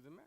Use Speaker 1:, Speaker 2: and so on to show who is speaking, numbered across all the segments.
Speaker 1: the math.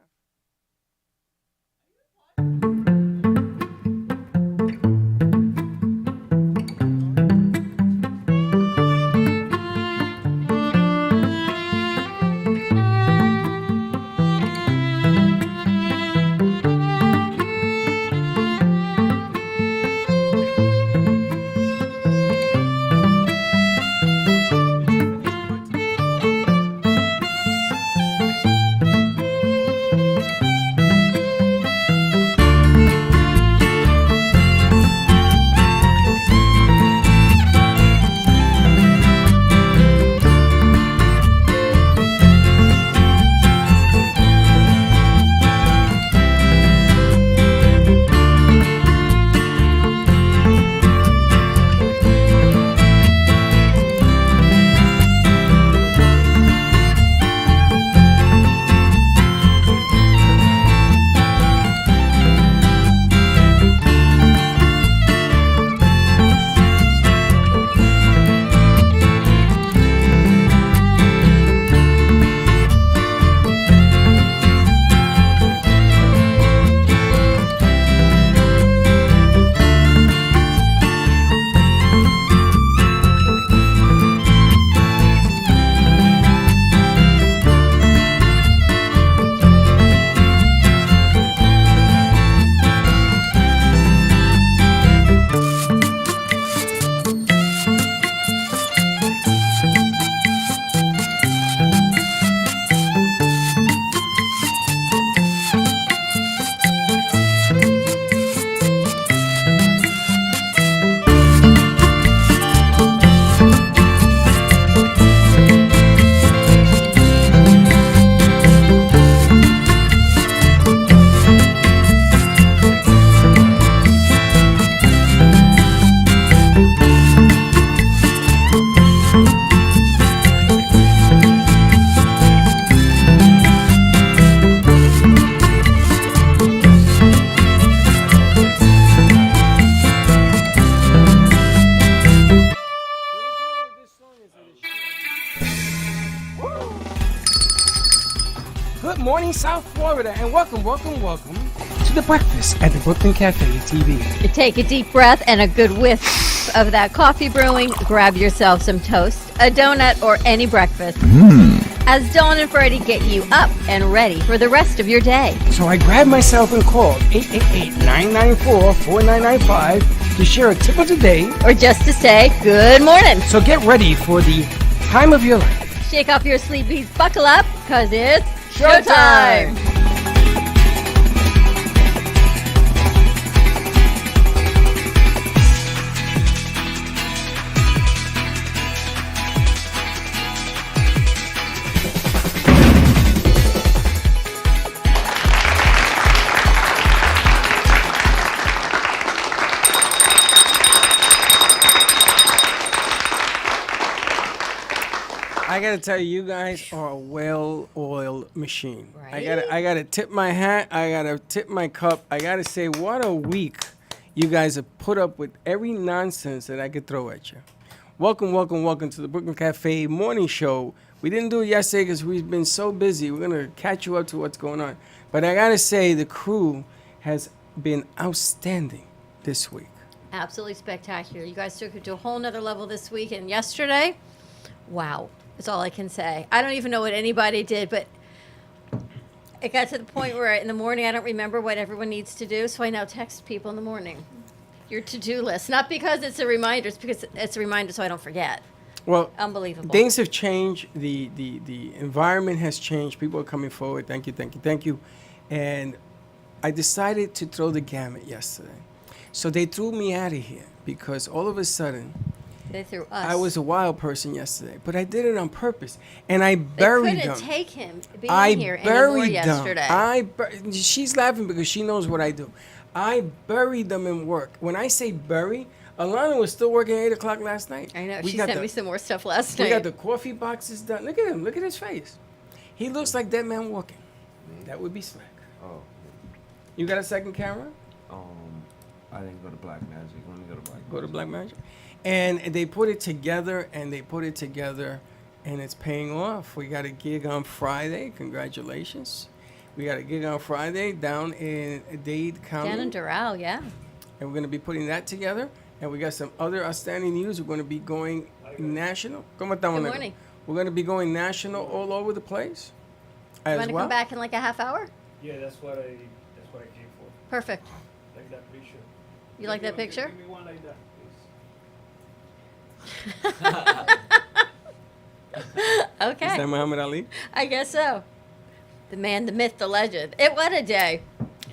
Speaker 1: Good morning, South Florida, and welcome to the breakfast at the Brooklyn Cafe TV.
Speaker 2: You take a deep breath and a good whiff of that coffee brewing. Grab yourself some toast, a donut, or any breakfast. As Dawn and Freddie get you up and ready for the rest of your day.
Speaker 1: So I grabbed myself and called 888-994-4995 to share a tip of the day,
Speaker 2: Or just to say good morning.
Speaker 1: so get ready for the time of your life.
Speaker 2: Shake off your sleepies, buckle up, because it's
Speaker 1: Showtime!
Speaker 2: showtime.
Speaker 1: I gotta tell you, you guys are a well-oiled machine.
Speaker 2: Right?
Speaker 1: I gotta tip my hat. I gotta tip my cup. I gotta say, what a week you guys have put up with every nonsense that I could throw at you. Welcome to the Brooklyn Cafe morning show. We didn't do it yesterday because we've been so busy. We're gonna catch you up to what's going on. But I gotta say, the crew has been outstanding this week.
Speaker 2: Absolutely spectacular. You guys took it to a whole nother level this week, and yesterday, wow. That's all I can say. I don't even know what anybody did, but it got to the point where in the morning I don't remember what everyone needs to do, so I now text people in the morning. Your to-do list. Not because it's a reminder, it's because it's a reminder so I don't forget.
Speaker 1: Well,
Speaker 2: Unbelievable.
Speaker 1: things have changed. The environment has changed. People are coming forward. Thank you. And I decided to throw the gamut yesterday. So they threw me out of here because all of a sudden,
Speaker 2: They threw us.
Speaker 1: I was a wild person yesterday, but I did it on purpose, and I buried
Speaker 2: They couldn't
Speaker 1: them.
Speaker 2: take him being
Speaker 1: I
Speaker 2: here anymore
Speaker 1: buried
Speaker 2: yesterday.
Speaker 1: them. She's laughing because she knows what I do. I buried them in work. When I say bury, Alana was still working at 8 o'clock last night.
Speaker 2: I know.
Speaker 1: We
Speaker 2: She
Speaker 1: got
Speaker 2: sent
Speaker 1: the-
Speaker 2: me some more stuff last
Speaker 1: We
Speaker 2: night.
Speaker 1: got the coffee boxes done. Look at him. Look at his face. He looks like that man walking. That would be Slack.
Speaker 3: Oh,
Speaker 1: You got a second camera?
Speaker 3: I didn't go to Black Magic. Let me go to Black Magic.
Speaker 1: Go to Black Magic. And they put it together, and it's paying off. We got a gig on Friday. Congratulations. We got a gig on Friday down in Dade County.
Speaker 2: Down in Doral, yeah.
Speaker 1: And we're going to be putting that together. And we got some other outstanding news. We're going to be going national. ¿Cómo estamos,
Speaker 2: Good
Speaker 1: negro?
Speaker 2: morning.
Speaker 1: We're going to be going national all over the place
Speaker 2: You
Speaker 1: as
Speaker 2: want to
Speaker 1: well.
Speaker 2: come back in like a half hour?
Speaker 4: Yeah, that's what I came for.
Speaker 2: Perfect.
Speaker 4: Like that picture.
Speaker 2: You like that picture?
Speaker 4: Give me one like that, please.
Speaker 2: Okay.
Speaker 1: Is that Muhammad Ali?
Speaker 2: I guess so. The man, the myth, the legend. What a day.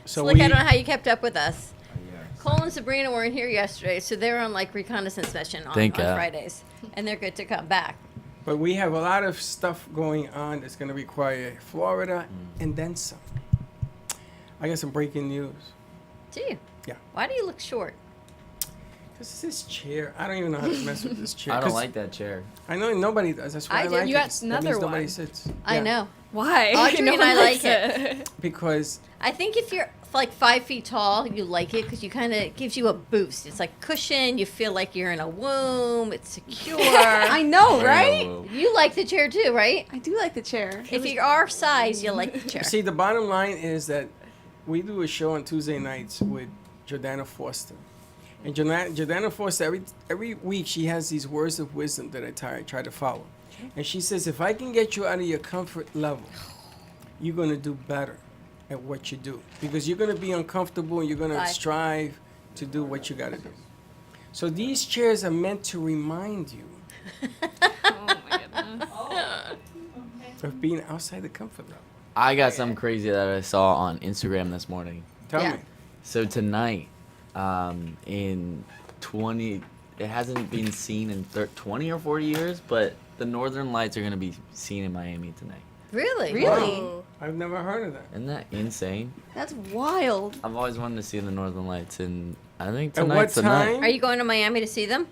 Speaker 1: So
Speaker 2: Slick, I don't know how you kept up with us.
Speaker 3: Yes.
Speaker 2: Cole and Sabrina weren't here yesterday, so they were on like reconnaissance mission on
Speaker 5: Thank God.
Speaker 2: Fridays. And they're good to come back.
Speaker 1: But we have a lot of stuff going on that's going to require Florida and then some. I got some breaking news.
Speaker 2: Do you?
Speaker 1: Yeah.
Speaker 2: Why do you look short?
Speaker 1: Because this chair, I don't even know how to mess with this chair.
Speaker 5: I don't
Speaker 1: 'Cause
Speaker 5: like that chair.
Speaker 1: I know nobody does. That's why
Speaker 2: I
Speaker 1: I
Speaker 2: do.
Speaker 1: like
Speaker 6: You
Speaker 1: it.
Speaker 6: got
Speaker 1: That
Speaker 6: another
Speaker 1: means nobody
Speaker 6: one.
Speaker 1: sits.
Speaker 2: I
Speaker 1: Yeah.
Speaker 2: know.
Speaker 6: Why?
Speaker 2: Audrey
Speaker 6: No
Speaker 2: and
Speaker 6: one
Speaker 2: I like
Speaker 6: likes it.
Speaker 1: Because
Speaker 2: I think if you're like 5 feet tall, you like it because you kind of gives you a boost. It's like cushion. You feel like you're in a womb. It's secure.
Speaker 6: I know,
Speaker 5: We're in a
Speaker 6: right?
Speaker 5: womb.
Speaker 2: You like the chair too, right?
Speaker 6: I do like the chair.
Speaker 2: If you're our size, you like the chair.
Speaker 1: see, the bottom line is that we do a show on Tuesday nights with Jordana Foster. And Jordana Foster, every week, she has these words of wisdom that I try to follow. And she says, if I can get you out of your comfort level, you're going to do better at what you do. Because you're going to be uncomfortable and you're going to
Speaker 2: Right.
Speaker 1: strive to do what you got to do. So these chairs are meant to remind you
Speaker 6: Oh my goodness.
Speaker 1: of being outside the comfort level.
Speaker 5: I got something crazy that I saw on Instagram this morning.
Speaker 1: Tell
Speaker 2: Yeah.
Speaker 1: me.
Speaker 5: So tonight, in 20, it hasn't been seen in 20 or 40 years, but the Northern Lights are gonna be seen in Miami tonight.
Speaker 2: Really?
Speaker 6: Really?
Speaker 1: I've never heard of that.
Speaker 5: Isn't that insane?
Speaker 6: That's wild.
Speaker 5: I've always wanted to see the Northern Lights, and I think
Speaker 1: At what
Speaker 5: tonight's the night.
Speaker 1: time?
Speaker 2: Are you going to Miami to see them?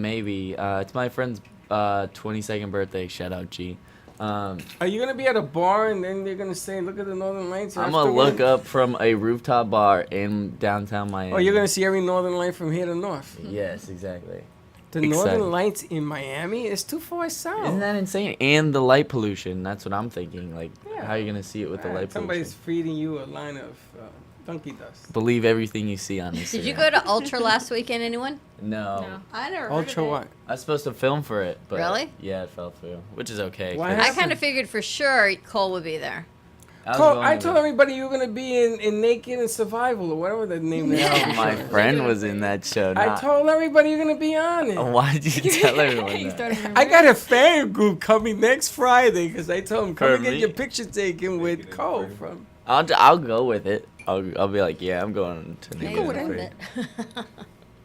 Speaker 5: Maybe. It's my friend's 22nd birthday. Shout out, G.
Speaker 1: Are you gonna be at a bar and then they're gonna say, "Look at the Northern Lights"?
Speaker 5: I'm gonna
Speaker 1: afterwards?
Speaker 5: look up from a rooftop bar in downtown Miami.
Speaker 1: Oh, you're gonna see every Northern Light from here to north.
Speaker 5: Yes, exactly.
Speaker 1: The
Speaker 5: Exciting.
Speaker 1: Northern Lights in Miami is too far south.
Speaker 5: Isn't that insane? And the light pollution. That's what I'm thinking. Like,
Speaker 1: Yeah.
Speaker 5: how are you gonna see it with the light
Speaker 1: Somebody's
Speaker 5: pollution?
Speaker 1: feeding you a line of donkey dust.
Speaker 5: Believe everything you see on Instagram.
Speaker 2: Did you go to Ultra last weekend, anyone?
Speaker 5: No.
Speaker 6: No. I never.
Speaker 1: Ultra what?
Speaker 5: I was supposed to film for it, but
Speaker 2: Really?
Speaker 5: yeah, it fell through, which is okay.
Speaker 1: Why
Speaker 5: 'cause
Speaker 2: I
Speaker 1: happened?
Speaker 2: kind of figured for sure Cole would be there.
Speaker 5: I was
Speaker 1: Cole,
Speaker 5: going
Speaker 1: I
Speaker 5: to-
Speaker 1: told everybody you were gonna be in Naked and Survival or whatever the name of
Speaker 5: No,
Speaker 1: that
Speaker 5: my
Speaker 1: show is.
Speaker 5: friend was in that show.
Speaker 1: I
Speaker 5: Not,
Speaker 1: told everybody you're gonna be on it.
Speaker 5: Why did you tell everyone
Speaker 6: He's
Speaker 5: that?
Speaker 6: throwing
Speaker 1: I got a fan group coming next Friday because I told them come
Speaker 5: For
Speaker 1: and get
Speaker 5: me?
Speaker 1: your picture taken with Cole from.
Speaker 5: I'll go with it. I'll be like, yeah, I'm going to
Speaker 2: Yeah,
Speaker 5: Naked
Speaker 2: you
Speaker 5: and
Speaker 2: earned
Speaker 5: Afraid.
Speaker 2: it.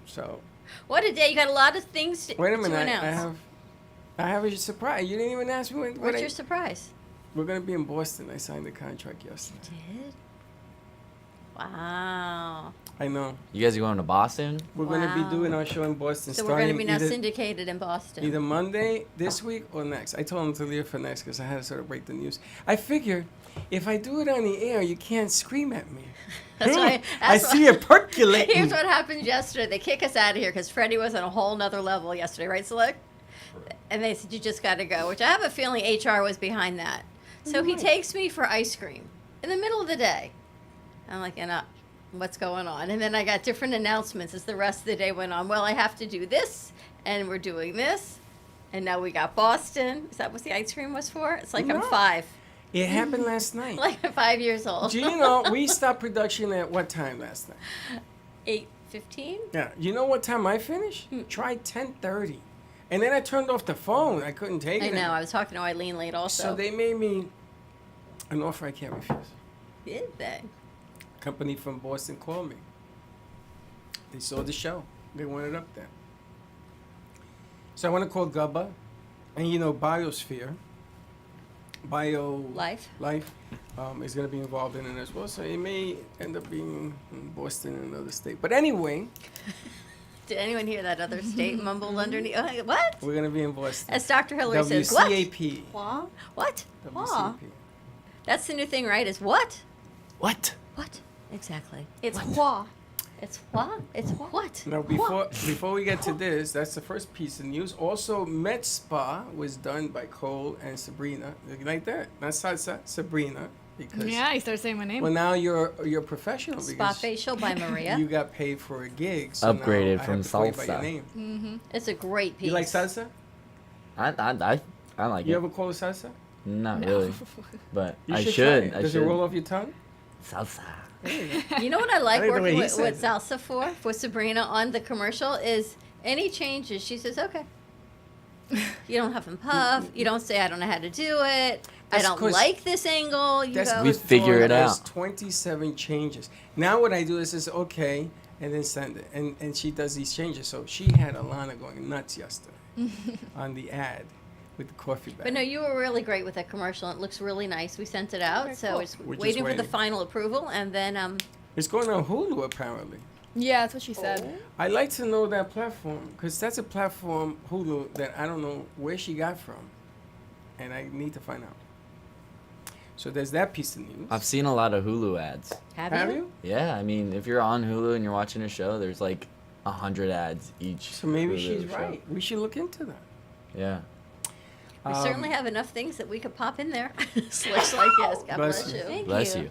Speaker 1: So
Speaker 2: What a day! You got a lot of things to,
Speaker 1: wait a
Speaker 2: to
Speaker 1: minute,
Speaker 2: announce.
Speaker 1: I have a surprise. You didn't even ask me what
Speaker 2: What's your surprise?
Speaker 1: We're gonna be in Boston. I signed the contract yesterday.
Speaker 2: Did? Wow.
Speaker 1: I know.
Speaker 5: You guys are going to Boston?
Speaker 1: We're gonna
Speaker 2: Wow.
Speaker 1: be doing our show in Boston
Speaker 2: So we're going to
Speaker 1: starting
Speaker 2: be now
Speaker 1: either,
Speaker 2: syndicated in Boston.
Speaker 1: either Monday this week or next. I told them to leave for next because I had to sort of break the news. I figured if I do it on the air, you can't scream at me.
Speaker 2: That's why.
Speaker 1: I
Speaker 2: That's
Speaker 1: see
Speaker 2: why-
Speaker 1: it percolating.
Speaker 2: Here's what happened yesterday. They kick us out of here because Freddie was on a whole nother level yesterday, right, Slick? And they said, you just got to go, which I have a feeling HR was behind that. So he takes me for ice cream in the middle of the day. I'm like, what's going on? And then I got different announcements as the rest of the day went on. Well, I have to do this, and we're doing this. And now we got Boston. Is that what the ice cream was for? It's like
Speaker 1: No.
Speaker 2: I'm 5.
Speaker 1: It happened last night.
Speaker 2: Like I'm 5 years old.
Speaker 1: Do you know we stopped production at what time last night?
Speaker 2: 8:15?
Speaker 1: Yeah. You know what time I finished? Try 10:30, and then I turned off the phone. I couldn't take
Speaker 2: I
Speaker 1: it.
Speaker 2: know. I was talking to Eileen late also.
Speaker 1: So they made me an offer I can't refuse.
Speaker 2: Did they?
Speaker 1: Company from Boston called me. They saw the show. They wanted up there. So I want to call Gubba, and you know Biosphere,
Speaker 2: Life.
Speaker 1: is going to be involved in it as well. So it may end up being in Boston and another state. But anyway,
Speaker 2: Did anyone hear that other state mumbled underneath? What?
Speaker 1: we're going to be in Boston.
Speaker 2: As Dr. Hillary says, what?
Speaker 1: WCAP.
Speaker 6: Wow.
Speaker 2: What?
Speaker 1: WCAP.
Speaker 2: That's the new thing, right? Is what?
Speaker 5: What?
Speaker 2: What? Exactly.
Speaker 6: It's
Speaker 2: what?
Speaker 6: Hua.
Speaker 2: It's what? It's what?
Speaker 1: Now, before we get to this, that's the first piece of news. Also, Met Spa was done by Cole and Sabrina. You like that? Not Salsa, Sabrina. because
Speaker 6: Yeah, you start saying my name.
Speaker 1: well now you're professional
Speaker 2: Spa
Speaker 1: because
Speaker 2: facial by Maria.
Speaker 1: you got paid for a gig. So
Speaker 5: Upgraded
Speaker 1: now I
Speaker 5: from
Speaker 1: have to call you by your
Speaker 5: salsa.
Speaker 1: name.
Speaker 6: Mm-hmm.
Speaker 2: It's a great piece.
Speaker 1: You like salsa?
Speaker 5: I like
Speaker 1: You
Speaker 5: it.
Speaker 1: ever call it salsa?
Speaker 5: Not really, but
Speaker 1: You
Speaker 5: I
Speaker 1: should.
Speaker 5: should.
Speaker 1: Try
Speaker 5: I
Speaker 1: it. Does
Speaker 5: should.
Speaker 1: it roll off your tongue?
Speaker 5: Salsa.
Speaker 2: You know what I like
Speaker 1: I like the way
Speaker 2: working
Speaker 1: he
Speaker 2: with
Speaker 1: said it.
Speaker 2: salsa for Sabrina on the commercial is any changes. She says, okay. You don't huff and puff. You don't say, I don't know how to do it. I
Speaker 1: That's
Speaker 2: don't
Speaker 1: 'cause-
Speaker 2: like this angle. You
Speaker 1: That's
Speaker 2: go,
Speaker 5: We
Speaker 1: because
Speaker 5: figure
Speaker 1: Dawn
Speaker 5: it
Speaker 1: does
Speaker 5: out.
Speaker 1: 27 changes. Now what I do is okay, and then send it, and she does these changes. So she had Alana going nuts yesterday on the ad with the coffee bag.
Speaker 2: But no, you were really great with that commercial. It looks really nice. We sent it out,
Speaker 1: Okay,
Speaker 2: so
Speaker 1: cool.
Speaker 2: it's
Speaker 1: We're just
Speaker 2: waiting for the
Speaker 1: waiting.
Speaker 2: final approval, and then
Speaker 1: It's going on Hulu apparently.
Speaker 6: Yeah, that's what she said.
Speaker 1: I like to know that platform because that's a platform Hulu that I don't know where she got from, and I need to find out. So there's that piece of news.
Speaker 5: I've seen a lot of Hulu ads.
Speaker 1: Have you?
Speaker 5: Yeah, I mean, if you're on Hulu and you're watching a show, there's like 100 ads each.
Speaker 1: So maybe
Speaker 5: Hulu
Speaker 1: she's
Speaker 5: show.
Speaker 1: right. We should look into that.
Speaker 5: Yeah.
Speaker 2: we certainly have enough things that we could pop in there. Looks like yes. God
Speaker 1: Bless
Speaker 2: bless,
Speaker 1: you.
Speaker 2: you. Thank
Speaker 5: Bless you.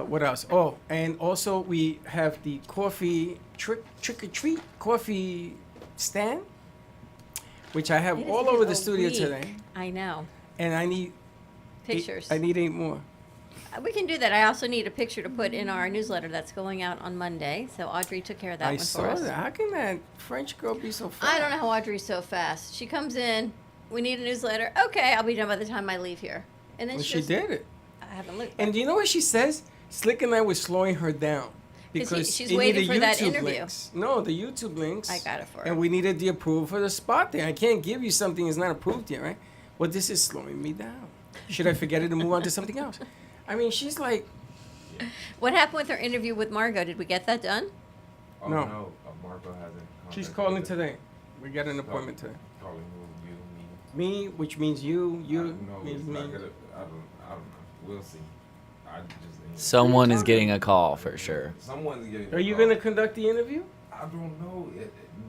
Speaker 1: What else? Oh, and also we have the coffee trick or treat coffee stand, which I have
Speaker 2: It has
Speaker 1: all
Speaker 2: been
Speaker 1: over
Speaker 2: a
Speaker 1: the studio
Speaker 2: week.
Speaker 1: today,
Speaker 2: I know.
Speaker 1: and I need
Speaker 2: Pictures.
Speaker 1: I need 8 more.
Speaker 2: We can do that. I also need a picture to put in our newsletter that's going out on Monday. So Audrey took care of that
Speaker 1: I
Speaker 2: one
Speaker 1: saw
Speaker 2: for us.
Speaker 1: that. How can that French girl be so fast?
Speaker 2: I don't know how Audrey's so fast. She comes in. We need a newsletter. Okay, I'll be done by the time I leave here. And then
Speaker 1: Well,
Speaker 2: she,
Speaker 1: she
Speaker 2: just,
Speaker 1: did it.
Speaker 2: I haven't looked.
Speaker 1: And do you know what she says? Slick and I was slowing her down
Speaker 2: 'Cause he-
Speaker 1: because
Speaker 2: she's
Speaker 1: it
Speaker 2: waiting
Speaker 1: needed
Speaker 2: for that
Speaker 1: YouTube
Speaker 2: interview.
Speaker 1: links. No, the YouTube links.
Speaker 2: I got it for her.
Speaker 1: And we needed the approval for the spot there. I can't give you something that's not approved yet, right? Well, this is slowing me down. Should I forget it and move on to something else? I mean, she's like,
Speaker 2: What happened with her interview with Margot? Did we get that done?
Speaker 3: Oh,
Speaker 1: No.
Speaker 3: no. Marco hasn't.
Speaker 1: she's
Speaker 3: contacted
Speaker 1: calling
Speaker 3: us.
Speaker 1: today. We got an appointment today.
Speaker 3: Calling who, you, me.
Speaker 1: Me, which means you,
Speaker 3: No,
Speaker 1: means
Speaker 3: it's
Speaker 1: me.
Speaker 3: not gonna. I don't know. We'll see. I just.
Speaker 5: Someone is getting a call for sure.
Speaker 3: Someone's getting.
Speaker 1: Are
Speaker 3: a
Speaker 1: you
Speaker 3: call.
Speaker 1: going to conduct the interview?
Speaker 3: I don't know.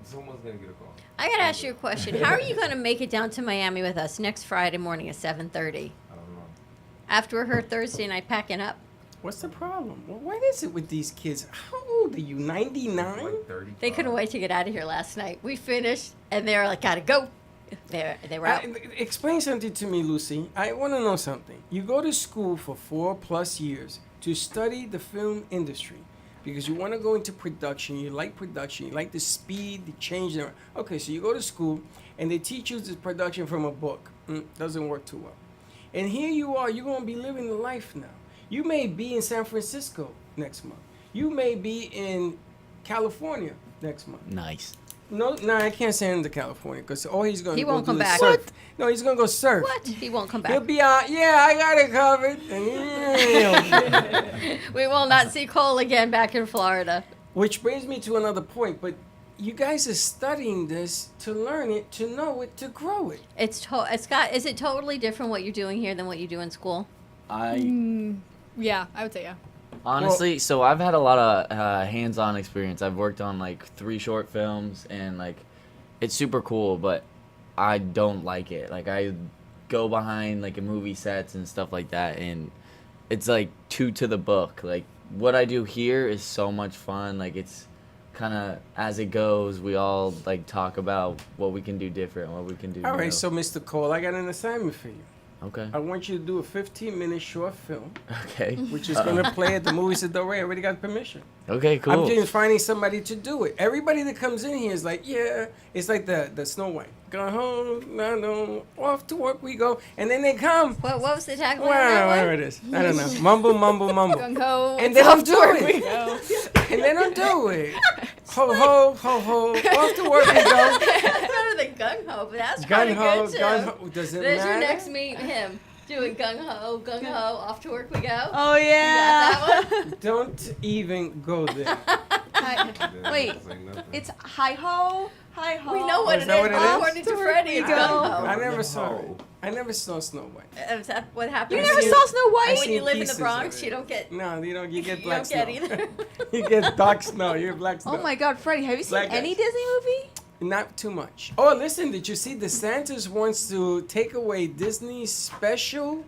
Speaker 3: Someone's gonna get a call.
Speaker 2: I gotta ask you a question. How are you gonna make it down to Miami with us next Friday morning at 7:30?
Speaker 3: I don't know.
Speaker 2: After her Thursday night packing up?
Speaker 1: What's the problem? Well, what is it with these kids? How old are you? 99?
Speaker 3: Like 30.
Speaker 2: They couldn't wait to get out of here last night. We finished, and they were like, "Gotta go." They were out.
Speaker 1: Explain something to me, Lucy. I want to know something. You go to school for 4+ years to study the film industry because you want to go into production. You like production. You like the speed, the change. Okay, so you go to school and they teach you the production from a book. Doesn't work too well. And here you are. You're going to be living the life now. You may be in San Francisco next month. You may be in California next month.
Speaker 5: Nice.
Speaker 1: No, I can't send him to California because all he's going to
Speaker 2: He
Speaker 1: go
Speaker 2: won't
Speaker 1: do
Speaker 2: come
Speaker 1: is
Speaker 2: back.
Speaker 1: surf.
Speaker 2: What?
Speaker 1: No, he's going to go surf.
Speaker 2: What? He won't come
Speaker 1: He'll
Speaker 2: back.
Speaker 1: be out. Yeah, I got it covered. And
Speaker 2: We will not see Cole again back in Florida.
Speaker 1: which brings me to another point. But you guys are studying this to learn it, to know it, to grow it.
Speaker 2: It's is it totally different what you're doing here than what you do in school?
Speaker 6: Yeah, I would say yeah.
Speaker 5: Honestly, so I've had a lot of hands-on experience. I've worked on like 3 short films, and like it's super cool, but I don't like it. Like I go behind like a movie sets and stuff like that, and it's like too to the book. Like what I do here is so much fun. Like it's kind of as it goes. We all like talk about what we can do different, what we can do.
Speaker 1: All right,
Speaker 5: new.
Speaker 1: so Mr. Cole, I got an assignment for you.
Speaker 5: Okay.
Speaker 1: I want you to do a 15-minute short film,
Speaker 5: Okay.
Speaker 1: which is going to play at the movies at Del Rey. I already got permission.
Speaker 5: Okay.
Speaker 1: I'm
Speaker 5: Cool.
Speaker 1: just finding somebody to do it. Everybody that comes in here is like, yeah, it's like the Snow White. Go home, no, off to work we go. And then they come.
Speaker 2: What was the tagline? on
Speaker 1: Wow,
Speaker 2: that
Speaker 1: whatever
Speaker 2: one?
Speaker 1: it is. I don't know. Mumble, mumble, mumble.
Speaker 6: Gung ho.
Speaker 1: And they don't do
Speaker 6: We
Speaker 1: it.
Speaker 6: go.
Speaker 1: And they don't do it. Ho, ho, ho, ho. Off to work we go.
Speaker 2: That's better than gung ho, but that's
Speaker 1: Gun
Speaker 2: pretty
Speaker 1: ho,
Speaker 2: good too.
Speaker 1: gun ho. Does it
Speaker 2: There's
Speaker 1: matter?
Speaker 2: your next meet him doing gung ho, off to work we go.
Speaker 6: Oh
Speaker 2: You got that one?
Speaker 1: Don't even go there.
Speaker 6: Wait,
Speaker 3: It's like nothing.
Speaker 6: it's hi ho, hi ho.
Speaker 2: We know what
Speaker 1: Is
Speaker 2: it
Speaker 1: that
Speaker 2: is.
Speaker 1: what it is?
Speaker 2: According to
Speaker 6: Off to
Speaker 2: Freddie,
Speaker 6: work
Speaker 2: it's
Speaker 6: we go.
Speaker 2: gung
Speaker 1: I
Speaker 2: ho.
Speaker 1: never saw
Speaker 3: No.
Speaker 1: it. I never saw Snow White.
Speaker 2: Is that what happens?
Speaker 6: You
Speaker 1: I
Speaker 6: never
Speaker 1: seen-
Speaker 6: saw Snow
Speaker 1: I
Speaker 6: White?
Speaker 2: When you
Speaker 1: seen
Speaker 2: live in the
Speaker 1: pieces
Speaker 2: Bronx,
Speaker 1: of it.
Speaker 2: you don't get.
Speaker 1: No, you don't. You get
Speaker 2: You
Speaker 1: black
Speaker 2: don't get
Speaker 1: snow.
Speaker 2: either.
Speaker 1: You get dark snow. You get black snow.
Speaker 6: Oh my God, Freddie, have you seen
Speaker 1: Black
Speaker 6: any
Speaker 1: guys.
Speaker 6: Disney movie?
Speaker 1: Not too much. Oh, listen, did you see DeSantis wants to take away Disney's special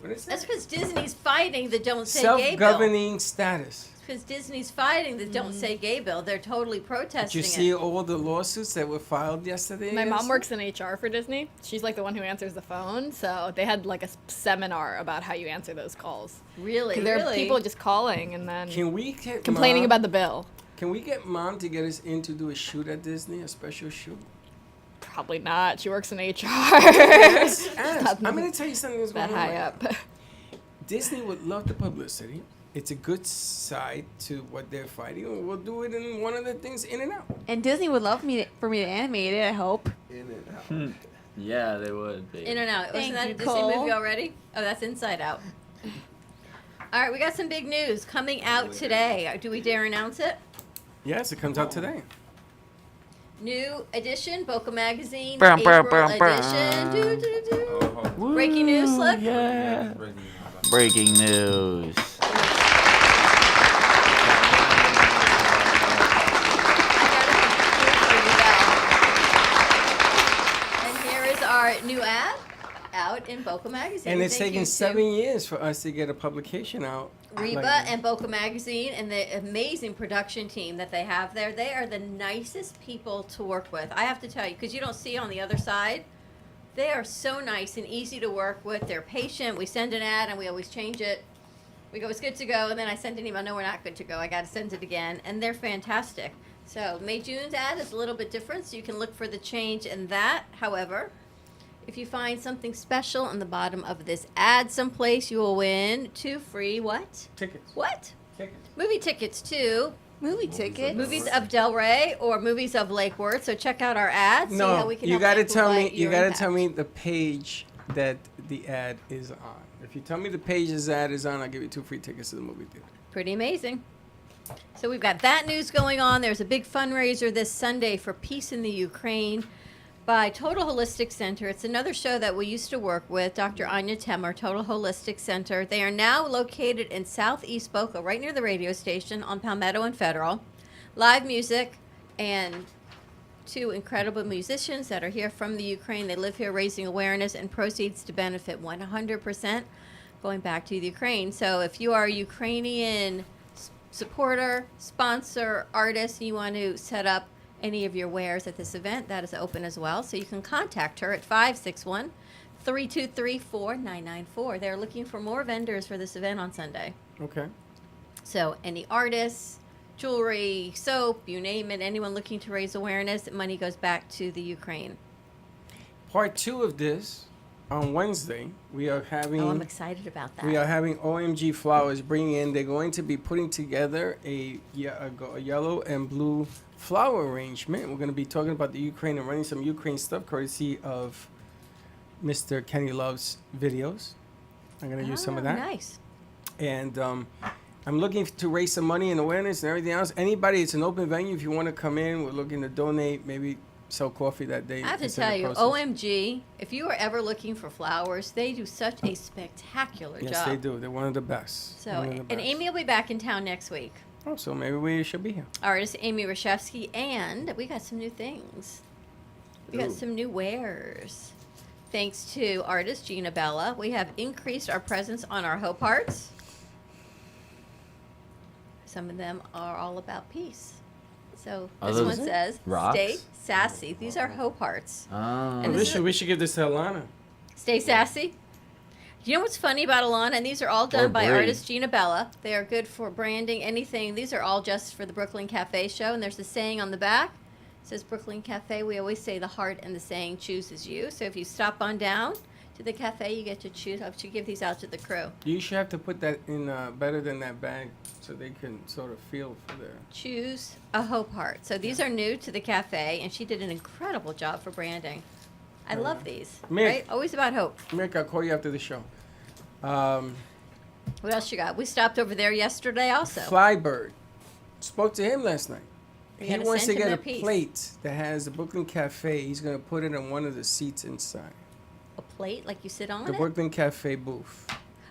Speaker 1: What is
Speaker 2: That's
Speaker 1: that?
Speaker 2: because Disney's fighting the Don't Say Gay bill.
Speaker 1: Self-governing status.
Speaker 2: Because Disney's fighting the Don't Say Gay bill. They're totally
Speaker 1: Did
Speaker 2: protesting
Speaker 1: you see
Speaker 2: it.
Speaker 1: all the lawsuits that were filed yesterday?
Speaker 6: My mom
Speaker 1: against
Speaker 6: works in HR for Disney. She's like the one who answers the phone. So they had like a seminar about how you answer those calls.
Speaker 2: Really?
Speaker 6: 'Cause there are
Speaker 2: Really?
Speaker 6: people just calling and then
Speaker 1: it? Can we get
Speaker 6: complaining
Speaker 1: Mom,
Speaker 6: about the bill.
Speaker 1: Can we get Mom to get us in to do a shoot at Disney, a special shoot?
Speaker 6: Probably not. She works in HR.
Speaker 1: Ask. I'm going to tell you something that's going
Speaker 6: that
Speaker 1: on.
Speaker 6: high
Speaker 1: right
Speaker 6: up.
Speaker 1: now. Disney would love the publicity. It's a good side to what they're fighting. We'll do it in one of the things, In and Out.
Speaker 6: And Disney would love for me to animate it, I hope.
Speaker 3: In and out.
Speaker 5: Yeah, they would. Baby.
Speaker 2: In and Out.
Speaker 6: Thank
Speaker 2: Wasn't that a
Speaker 6: you,
Speaker 2: Disney
Speaker 6: Cole.
Speaker 2: movie already? Oh, that's Inside Out. All right, we got some big news coming out today. Do we dare announce it?
Speaker 1: Yes, it comes out today.
Speaker 2: New edition, Boca Magazine,
Speaker 5: Brum,
Speaker 2: April
Speaker 5: brum, brum, brum.
Speaker 2: edition. Do, do, do.
Speaker 3: Oh, hold on.
Speaker 2: Breaking news, Slick?
Speaker 5: Yeah.
Speaker 3: Breaking news.
Speaker 5: Breaking news.
Speaker 2: And here is our new ad out in Boca Magazine.
Speaker 1: And it's
Speaker 2: Thank
Speaker 1: taken
Speaker 2: you to
Speaker 1: 7 years for us to get a publication out.
Speaker 2: Reba
Speaker 1: like
Speaker 2: and Boca Magazine and the amazing production team that they have there. They are the nicest people to work with. I have to tell you, because you don't see on the other side, they are so nice and easy to work with. They're patient. We send an ad and we always change it. We go, it's good to go, and then I send an email, no, we're not good to go. I got to send it again, and they're fantastic. So May June's ad is a little bit different, so you can look for the change in that. However, if you find something special on the bottom of this ad someplace, you will win 2 free what?
Speaker 1: tickets.
Speaker 2: What?
Speaker 1: Tickets.
Speaker 2: Movie tickets to
Speaker 6: Movie tickets.
Speaker 2: movies of Del Rey or movies of Lake Worth. So check out our ads. See how
Speaker 1: No,
Speaker 2: we can
Speaker 1: you
Speaker 2: help
Speaker 1: got to tell me.
Speaker 2: amplify
Speaker 1: You
Speaker 2: your
Speaker 1: got to
Speaker 2: impact.
Speaker 1: tell me the page that the ad is on. If you tell me the page this ad is on, I'll give you 2 free tickets to the movie theater.
Speaker 2: Pretty amazing. So we've got that news going on. There's a big fundraiser this Sunday for peace in the Ukraine by Total Holistic Center. It's another show that we used to work with, Dr. Anya Temer, Total Holistic Center. They are now located in Southeast Boca, right near the radio station on Palmetto and Federal. Live music and 2 incredible musicians that are here from the Ukraine. They live here raising awareness and proceeds to benefit 100% going back to the Ukraine. So if you are a Ukrainian supporter, sponsor, artist, and you want to set up any of your wares at this event, that is open as well. So you can contact her at 561-323-4994. They're looking for more vendors for this event on Sunday.
Speaker 1: Okay.
Speaker 2: So any artists, jewelry, soap, you name it, anyone looking to raise awareness, money goes back to the Ukraine.
Speaker 1: Part 2 of this on Wednesday. We are having.
Speaker 2: Oh, I'm excited about that.
Speaker 1: We are having OMG Flowers bringing in. They're going to be putting together a yellow and blue flower arrangement. We're going to be talking about the Ukraine and running some Ukraine stuff courtesy of Mr. Kenny Love's videos. I'm going to use some of that.
Speaker 2: Nice.
Speaker 1: And I'm looking to raise some money and awareness and everything else. Anybody, it's an open venue. If you want to come in, we're looking to donate, maybe sell coffee that day.
Speaker 2: I have to
Speaker 1: and send
Speaker 2: tell
Speaker 1: the
Speaker 2: you,
Speaker 1: proceeds.
Speaker 2: OMG, if you are ever looking for flowers, they do such a spectacular
Speaker 1: Yes,
Speaker 2: job.
Speaker 1: they do. They're one of the best.
Speaker 2: So,
Speaker 1: One of the
Speaker 2: and
Speaker 1: best.
Speaker 2: Amy will be back in town next week.
Speaker 1: Oh, so maybe we should be here.
Speaker 2: Artist Amy Rashevsky, and we got some new things. We got
Speaker 3: Ooh.
Speaker 2: some new wares. Thanks to artist Gina Bella, we have increased our presence on our Hope Hearts. Some of them are all about peace. So
Speaker 5: Are
Speaker 2: this one
Speaker 5: those
Speaker 2: says,
Speaker 5: rocks?
Speaker 2: "Stay sassy." These are Hope Hearts.
Speaker 5: Oh.
Speaker 2: And
Speaker 1: we
Speaker 2: this
Speaker 1: should give this to Alana.
Speaker 2: Stay sassy. You know what's funny about Alana? And these are all done
Speaker 5: Or
Speaker 2: by
Speaker 5: Brie.
Speaker 2: artist Gina Bella. They are good for branding, anything. These are all just for the Brooklyn Cafe show. And there's a saying on the back. It says Brooklyn Cafe. We always say the heart and the saying chooses you. So if you stop on down to the cafe, you get to choose. I should give these out to the crew.
Speaker 1: You should have to put that in better than that bag so they can sort of feel for their.
Speaker 2: Choose a Hope Heart. So these are new to the cafe, and she did an incredible job for branding. I love these.
Speaker 1: Mick.
Speaker 2: Right? Always about hope.
Speaker 1: Mick, I'll call you after the show.
Speaker 2: What else you got? We stopped over there yesterday also.
Speaker 1: Flybird. Spoke to him last night.
Speaker 2: We
Speaker 1: He
Speaker 2: got a
Speaker 1: wants to get a
Speaker 2: sentiment piece.
Speaker 1: plate that has the Brooklyn Cafe. He's going to put it on one of the seats inside.
Speaker 2: A plate like you sit on
Speaker 1: The
Speaker 2: it?
Speaker 1: Brooklyn Cafe booth.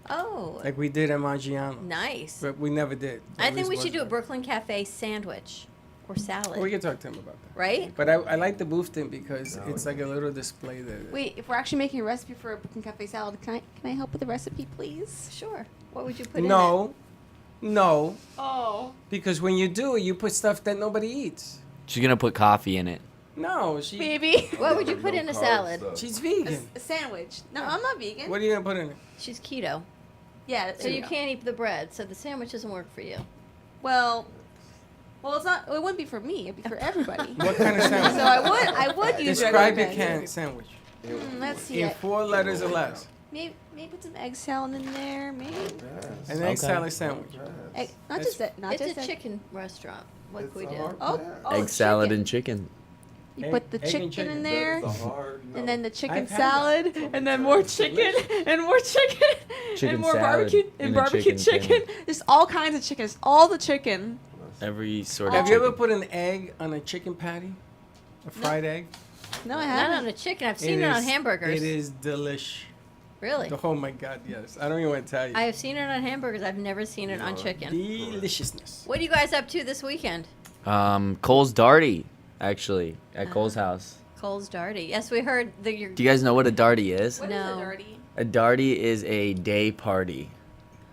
Speaker 2: Oh,
Speaker 1: Like we did at Maggiano's.
Speaker 2: nice.
Speaker 1: But we never did.
Speaker 2: I think
Speaker 1: At
Speaker 2: we
Speaker 1: least
Speaker 2: should do a
Speaker 1: wasn't.
Speaker 2: Brooklyn Cafe sandwich or salad,
Speaker 1: We can talk to him about that.
Speaker 2: right?
Speaker 1: But I like the booth thing because it's like a little display there.
Speaker 7: Wait, if we're actually making a recipe for a Brooklyn Cafe salad, can I help with the recipe, please?
Speaker 2: Sure. What would you put in it?
Speaker 1: No,
Speaker 7: Oh.
Speaker 1: because when you do, you put stuff that nobody eats.
Speaker 5: She's gonna put coffee in it.
Speaker 1: No,
Speaker 7: Baby.
Speaker 2: What would you put in a salad?
Speaker 1: she's
Speaker 7: A,
Speaker 1: vegan.
Speaker 7: a sandwich. No, I'm not vegan.
Speaker 1: What are you gonna put in it?
Speaker 2: She's keto,
Speaker 7: Yeah.
Speaker 2: so you can't eat the bread. So the sandwich doesn't work for you.
Speaker 7: Well, it's not. It wouldn't be for me. It'd be for everybody.
Speaker 1: What kind of
Speaker 7: So
Speaker 1: sandwich?
Speaker 7: I would use
Speaker 1: Describe your
Speaker 7: regular bread.
Speaker 1: sandwich
Speaker 7: Let's see.
Speaker 1: in 4 letters or less.
Speaker 7: Maybe put some egg salad in there. Maybe
Speaker 1: An egg salad sandwich.
Speaker 7: egg, not
Speaker 1: It's-
Speaker 7: just that. Not
Speaker 2: It's
Speaker 7: just
Speaker 2: a
Speaker 7: egg.
Speaker 2: chicken restaurant. What can we do?
Speaker 5: Egg salad
Speaker 7: chicken.
Speaker 5: and chicken.
Speaker 7: You
Speaker 1: Egg-
Speaker 7: put the
Speaker 1: egg and
Speaker 7: chicken
Speaker 1: chicken.
Speaker 7: in there, and then the chicken
Speaker 1: I've had
Speaker 7: salad, and then more chicken, and more chicken,
Speaker 5: Chicken
Speaker 7: and more
Speaker 5: salad
Speaker 7: barbecue,
Speaker 5: and
Speaker 7: and
Speaker 5: a
Speaker 7: barbecue
Speaker 5: chicken
Speaker 7: chicken. There's all kinds of chickens. All the chicken.
Speaker 5: Every sort of
Speaker 1: Have you
Speaker 5: chicken.
Speaker 1: ever put an egg on a chicken patty? A fried egg?
Speaker 7: No, I
Speaker 2: Not
Speaker 7: haven't.
Speaker 2: on a chicken. I've seen it on
Speaker 1: is-
Speaker 2: hamburgers.
Speaker 1: It is delish.
Speaker 2: Really?
Speaker 1: Oh my God, yes. I don't even want to tell you.
Speaker 2: I have seen it on hamburgers. I've never seen it on chicken.
Speaker 1: Deliciousness.
Speaker 2: What are you guys up to this weekend?
Speaker 5: Cole's Darty, actually, at Cole's house.
Speaker 2: Cole's Darty. Yes, we heard that you're.
Speaker 5: Do you guys know what a Darty is?
Speaker 7: What is
Speaker 2: No.
Speaker 7: a dirty?
Speaker 5: A Darty is a day party.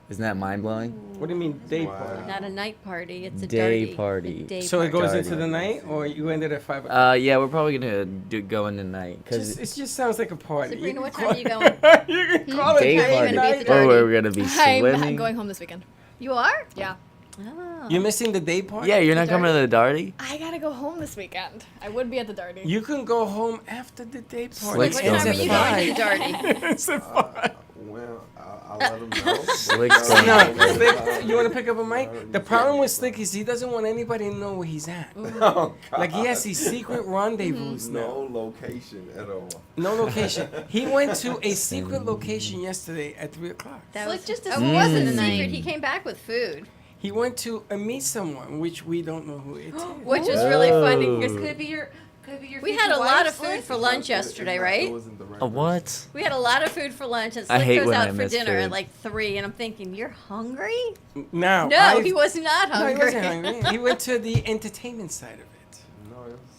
Speaker 5: Isn't that mind blowing?
Speaker 1: What do you mean day party?
Speaker 2: Not a night party. It's a
Speaker 5: Day
Speaker 2: dirty.
Speaker 5: party.
Speaker 2: A day
Speaker 1: So it
Speaker 2: party.
Speaker 1: goes
Speaker 5: Darty.
Speaker 1: into the night, or you ended at 5 o'clock?
Speaker 5: Yeah, we're probably gonna go in tonight
Speaker 1: Just,
Speaker 5: because
Speaker 1: it just sounds like a party.
Speaker 2: Sabrina,
Speaker 1: You
Speaker 2: what
Speaker 1: can
Speaker 2: time are you
Speaker 1: call-
Speaker 2: going?
Speaker 1: You can call it
Speaker 5: day
Speaker 2: How are you
Speaker 1: day
Speaker 2: gonna
Speaker 5: party.
Speaker 2: beat the
Speaker 1: night.
Speaker 5: Or
Speaker 2: Darty?
Speaker 5: we're gonna be
Speaker 6: I'm
Speaker 5: swimming.
Speaker 6: going home this weekend.
Speaker 2: You are?
Speaker 6: Yeah.
Speaker 2: Oh.
Speaker 1: You're missing the day party?
Speaker 5: Yeah, you're not coming to the Darty.
Speaker 6: I gotta go home this weekend. I would be at the Darty.
Speaker 1: You can go home after the day party.
Speaker 5: Slick's
Speaker 2: What
Speaker 5: going
Speaker 2: time are
Speaker 5: to
Speaker 2: you
Speaker 5: the
Speaker 2: going to the Darty?
Speaker 1: It's at 5.
Speaker 3: Well, I'll let him know.
Speaker 5: Slick's going
Speaker 1: No,
Speaker 5: to
Speaker 1: Slick, you want to pick up a mic? The problem with Slick is he doesn't want anybody to know where he's at.
Speaker 3: Oh, God.
Speaker 1: Like he has these secret rendezvous now.
Speaker 3: No location at all.
Speaker 1: No location. He went to a secret location yesterday at 3 o'clock.
Speaker 2: That
Speaker 7: Slick
Speaker 2: was
Speaker 7: just
Speaker 2: oh,
Speaker 7: doesn't
Speaker 2: it wasn't
Speaker 7: listen
Speaker 2: secret.
Speaker 7: tonight.
Speaker 2: He came back with food,
Speaker 1: He went to meet someone, which we don't know who it is.
Speaker 2: which was really funny.
Speaker 5: Oh.
Speaker 2: because
Speaker 7: Could be your. Could be your.
Speaker 2: We
Speaker 7: future
Speaker 2: had a lot
Speaker 7: wife,
Speaker 2: of food
Speaker 7: Slick.
Speaker 2: for lunch yesterday, right?
Speaker 5: A what?
Speaker 2: We had a lot of food for lunch, and
Speaker 5: I
Speaker 2: Slick
Speaker 5: hate
Speaker 2: goes
Speaker 5: when I
Speaker 2: out for
Speaker 5: miss
Speaker 2: dinner at
Speaker 5: food.
Speaker 2: like 3, and I'm thinking, you're hungry?
Speaker 1: Now,
Speaker 2: No, he was not
Speaker 1: No,
Speaker 2: hungry.
Speaker 1: he wasn't hungry. He went to the entertainment side of it.
Speaker 3: No,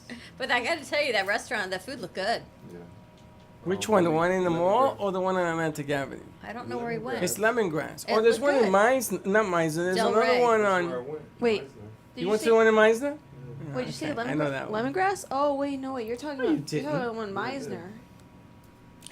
Speaker 3: it's,
Speaker 2: But I got to tell you, that restaurant, that food looked good.
Speaker 3: yeah.
Speaker 1: Which one? The one in the mall or the one on Atlantic Avenue?
Speaker 2: I don't know where he went.
Speaker 1: It's Lemongrass.
Speaker 2: It
Speaker 1: Oh, there's
Speaker 2: looked
Speaker 1: one in
Speaker 2: good.
Speaker 1: Mines, not Mines. There's
Speaker 2: Del
Speaker 1: another
Speaker 2: Rey.
Speaker 1: one
Speaker 3: Where I
Speaker 1: on.
Speaker 3: went.
Speaker 7: Wait.
Speaker 1: You went to the one in Meisner?
Speaker 7: Wait, you say
Speaker 1: I know that one.
Speaker 7: lemongrass? Oh wait, no wait, you're talking about.
Speaker 1: you
Speaker 7: You're
Speaker 1: didn't.
Speaker 7: talking about one Meisner.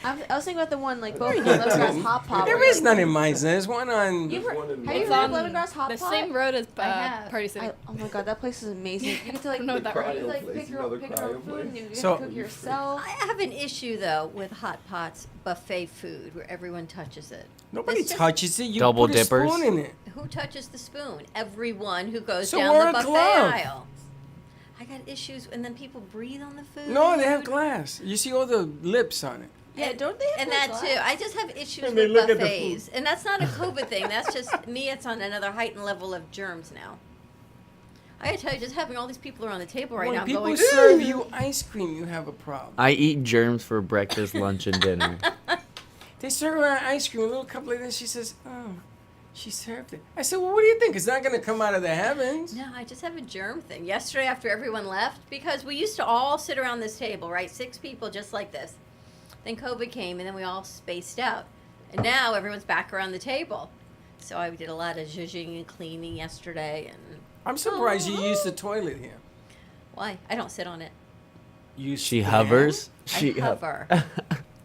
Speaker 7: I was thinking about the one like
Speaker 1: you
Speaker 7: both
Speaker 1: didn't.
Speaker 7: lemongrass hot pot.
Speaker 1: There is none in Meisner. There's one on.
Speaker 7: You've
Speaker 3: There's
Speaker 7: heard,
Speaker 3: one in
Speaker 7: have you
Speaker 6: It's
Speaker 7: heard of
Speaker 6: on
Speaker 7: lemongrass hot
Speaker 6: the
Speaker 7: pot?
Speaker 6: same road as
Speaker 2: I have.
Speaker 6: Party City.
Speaker 7: Oh my god, that place is amazing. You get to like,
Speaker 6: don't know what that
Speaker 3: road
Speaker 7: you
Speaker 3: is.
Speaker 7: like
Speaker 3: Place,
Speaker 7: pick
Speaker 3: you
Speaker 7: your
Speaker 3: know
Speaker 7: own,
Speaker 3: the
Speaker 7: pick your own
Speaker 3: cryo
Speaker 7: food and you
Speaker 3: place?
Speaker 7: get
Speaker 1: So-
Speaker 7: to cook yourself.
Speaker 2: I have an issue though with Hot Pot's buffet food where everyone touches it.
Speaker 1: Nobody
Speaker 2: It's just-
Speaker 1: touches it. You
Speaker 5: Double
Speaker 1: put a
Speaker 5: dippers?
Speaker 1: spoon in it.
Speaker 2: Who touches the spoon? Everyone who goes
Speaker 1: So
Speaker 2: down
Speaker 1: wear
Speaker 2: the
Speaker 1: a
Speaker 2: buffet
Speaker 1: glove.
Speaker 2: aisle. I got issues, and then people breathe on the food.
Speaker 1: No, they have glass. You see all the lips on it.
Speaker 7: Yeah, don't they have
Speaker 2: And
Speaker 7: like
Speaker 2: that
Speaker 7: glass?
Speaker 2: too. I just have issues
Speaker 1: And they
Speaker 2: with
Speaker 1: look at the
Speaker 2: buffets, and that's not a COVID thing. That's just me. It's on another heightened level of germs now. I gotta tell you, just having all these people around the table right
Speaker 1: When
Speaker 2: now
Speaker 1: people
Speaker 2: going,
Speaker 1: serve you ice cream, you have a problem.
Speaker 5: I eat germs for breakfast, lunch, and dinner.
Speaker 1: They serve her ice cream. A little cup like this. She says, "Oh, she served it." I said, "Well, what do you think? It's not gonna come out of the heavens."
Speaker 2: No, I just have a germ thing. Yesterday, after everyone left, because we used to all sit around this table, right? 6 people just like this. Then COVID came, and then we all spaced out. And now everyone's back around the table. So I did a lot of zhuzhing and cleaning yesterday. And
Speaker 1: I'm surprised you use the toilet here.
Speaker 2: why? I don't sit on it.
Speaker 1: You
Speaker 5: She
Speaker 1: stand?
Speaker 5: hovers.
Speaker 2: I
Speaker 5: She
Speaker 2: hover.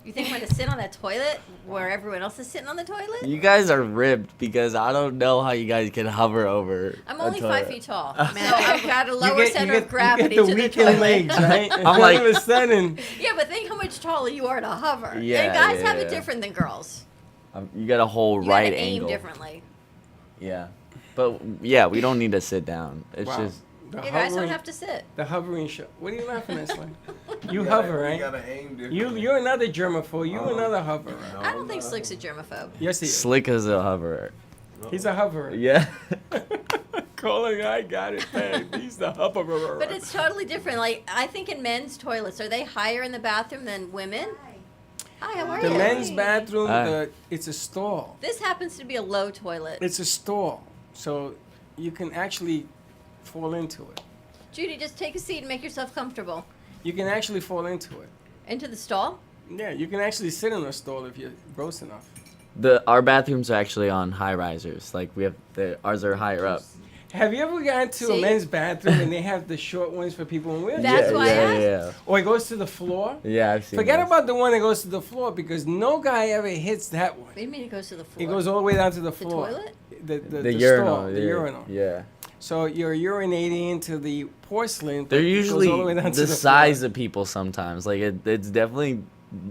Speaker 2: You think I'm going to sit on that toilet where everyone else is sitting on the toilet?
Speaker 5: You guys are ribbed because I don't know how you guys can hover over.
Speaker 2: I'm
Speaker 5: a
Speaker 2: only
Speaker 5: toilet.
Speaker 2: 5 feet tall. So I've got a
Speaker 1: You
Speaker 2: lower
Speaker 1: get-
Speaker 2: center
Speaker 1: you
Speaker 2: of
Speaker 1: get-
Speaker 2: gravity
Speaker 1: you get
Speaker 2: to
Speaker 1: the
Speaker 2: the
Speaker 1: weekend
Speaker 2: toilet.
Speaker 1: legs, right? And
Speaker 5: I'm
Speaker 1: all
Speaker 5: like-
Speaker 1: of a sudden,
Speaker 2: Yeah, but think how much taller you are to hover.
Speaker 5: Yeah,
Speaker 2: and guys
Speaker 5: yeah,
Speaker 2: have
Speaker 5: yeah.
Speaker 2: it different than girls.
Speaker 5: You got a whole
Speaker 2: You
Speaker 5: right
Speaker 2: gotta aim
Speaker 5: angle.
Speaker 2: differently.
Speaker 5: Yeah, but yeah, we don't need to sit down. It's
Speaker 1: wow.
Speaker 5: just
Speaker 1: The
Speaker 2: You guys don't
Speaker 1: hovering,
Speaker 2: have to sit.
Speaker 1: the hovering show. What are you laughing at, Slim? You
Speaker 3: gotta-
Speaker 1: hover,
Speaker 3: You
Speaker 1: right?
Speaker 3: gotta aim different.
Speaker 1: You're another germaphobe. You another hoverer.
Speaker 3: No,
Speaker 2: I don't think
Speaker 3: no.
Speaker 2: Slick's a germaphobe.
Speaker 1: Yes, he is.
Speaker 5: slick as a hoverer.
Speaker 1: He's a hoverer.
Speaker 5: Yeah.
Speaker 1: Colin, I got it, man. He's the hoverer.
Speaker 2: But it's totally different. Like, I think in men's toilets, are they higher in the bathroom than women? Hi, how are
Speaker 1: the
Speaker 2: you?
Speaker 1: men's bathroom.
Speaker 5: Hi.
Speaker 1: It's a stall.
Speaker 2: This happens to be a low toilet.
Speaker 1: It's a stall, so you can actually fall into it.
Speaker 2: Judy, just take a seat and make yourself comfortable.
Speaker 1: You can actually fall into it.
Speaker 2: Into the stall?
Speaker 1: Yeah, you can actually sit in a stall if you're gross enough.
Speaker 5: Our bathrooms are actually on high risers. Like ours are higher up.
Speaker 1: Have you ever gone to a
Speaker 2: See?
Speaker 1: men's bathroom and they have the short ones for people in wheelchairs?
Speaker 2: That's why I asked.
Speaker 5: Yeah.
Speaker 1: Or it goes to the floor?
Speaker 5: Yeah, I've seen.
Speaker 1: Forget
Speaker 5: those.
Speaker 1: about the one that goes to the floor because no guy ever hits that one.
Speaker 2: What do you mean it goes to the floor?
Speaker 1: It goes all the way down to the
Speaker 2: The
Speaker 1: floor.
Speaker 2: toilet?
Speaker 1: The
Speaker 5: urinal.
Speaker 1: stall, the
Speaker 5: yeah.
Speaker 1: urinal.
Speaker 5: Yeah.
Speaker 1: So you're urinating into the porcelain. but
Speaker 5: They're
Speaker 1: it goes
Speaker 5: usually
Speaker 1: all the way down to
Speaker 5: the
Speaker 1: floor.
Speaker 5: size of people sometimes. Like it's definitely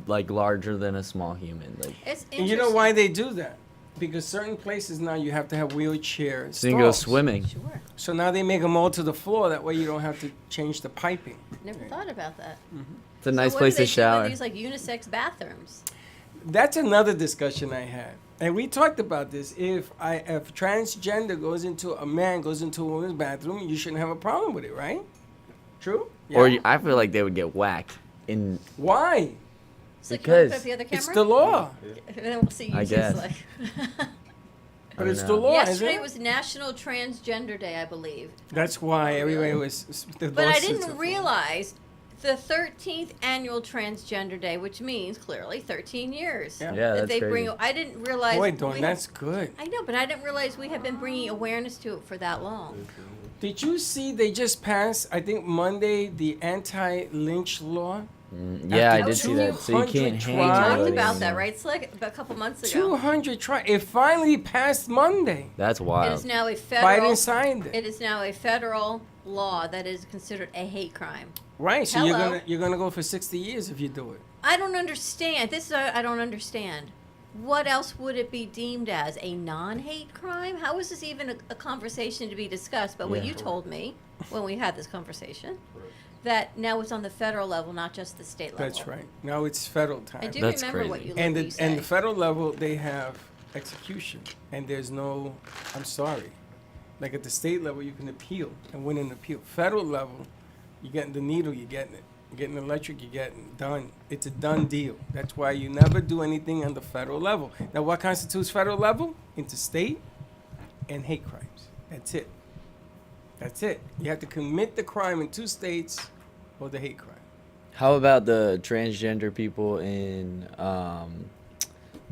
Speaker 5: like larger than a small human. Like
Speaker 2: It's
Speaker 1: And you know why they do that? Because certain places now you have to have wheelchair
Speaker 5: so you can go
Speaker 1: stalls.
Speaker 5: swimming.
Speaker 2: Sure.
Speaker 1: So now they make them all to the floor. That way you don't have to change the piping.
Speaker 2: Never thought about that.
Speaker 5: It's a
Speaker 2: So
Speaker 5: nice
Speaker 2: what
Speaker 5: place
Speaker 2: do they
Speaker 5: to shower.
Speaker 2: do with these like unisex bathrooms?
Speaker 1: That's another discussion I had, and we talked about this. If transgender a man goes into a woman's bathroom, you shouldn't have a problem with it, right? True.
Speaker 5: Or
Speaker 1: Yeah.
Speaker 5: I feel like they would get whacked. In
Speaker 1: Why?
Speaker 2: So can you wanna put
Speaker 5: Because
Speaker 2: up the other camera?
Speaker 1: It's the law.
Speaker 2: And then we'll see you
Speaker 5: I
Speaker 2: just
Speaker 5: guess.
Speaker 2: like.
Speaker 1: But
Speaker 5: don't
Speaker 1: it's the
Speaker 5: know.
Speaker 1: law, isn't
Speaker 2: Yesterday
Speaker 1: it?
Speaker 2: was National Transgender Day, I believe.
Speaker 1: That's why everybody was. The
Speaker 2: But I
Speaker 1: lawsuits
Speaker 2: didn't
Speaker 1: are-
Speaker 2: realize the 13th annual Transgender Day, which means clearly 13 years.
Speaker 1: Yeah.
Speaker 5: Yeah,
Speaker 2: that
Speaker 5: that's
Speaker 2: they
Speaker 5: crazy.
Speaker 2: bring. I didn't realize.
Speaker 1: Boy,
Speaker 2: we
Speaker 1: Dawn,
Speaker 2: had-
Speaker 1: that's good.
Speaker 2: I know, but I didn't realize we have been bringing awareness to it for that long.
Speaker 1: Did you see they just passed? I think Monday the anti-lynch law.
Speaker 5: yeah, I
Speaker 1: After
Speaker 5: did see that. So you
Speaker 1: 200
Speaker 5: can't hang
Speaker 2: We
Speaker 1: trials-
Speaker 2: talked
Speaker 5: anybody
Speaker 2: about that,
Speaker 5: anymore.
Speaker 2: right, Slick? About a couple months ago.
Speaker 1: 200 try. It finally passed Monday.
Speaker 5: That's
Speaker 2: It
Speaker 5: wild.
Speaker 2: is now a federal.
Speaker 1: Biden signed it.
Speaker 2: It is now a federal law that is considered a hate crime.
Speaker 1: Right. So
Speaker 2: Hello.
Speaker 1: you're gonna go for 60 years if you do it.
Speaker 2: I don't understand. This is I don't understand. What else would it be deemed as? A non-hate crime? How is this even a conversation to be discussed? But what
Speaker 5: Yeah.
Speaker 2: you told me when we had this conversation, that now it's on the federal level, not just the state level.
Speaker 1: That's right. Now it's federal time.
Speaker 2: I do
Speaker 5: That's
Speaker 2: remember what
Speaker 5: crazy.
Speaker 2: you
Speaker 1: and
Speaker 2: let me
Speaker 1: the and
Speaker 2: say.
Speaker 1: the federal level they have execution and there's no I'm sorry. Like at the state level you can appeal and win an appeal. Federal level, you're getting the needle, you're getting it. You're getting electric, you're getting it done. It's a done deal. That's why you never do anything on the federal level. Now what constitutes federal level? Interstate and hate crimes. That's it. That's it. You have to commit the crime in 2 states or the hate crime.
Speaker 5: How about the transgender people in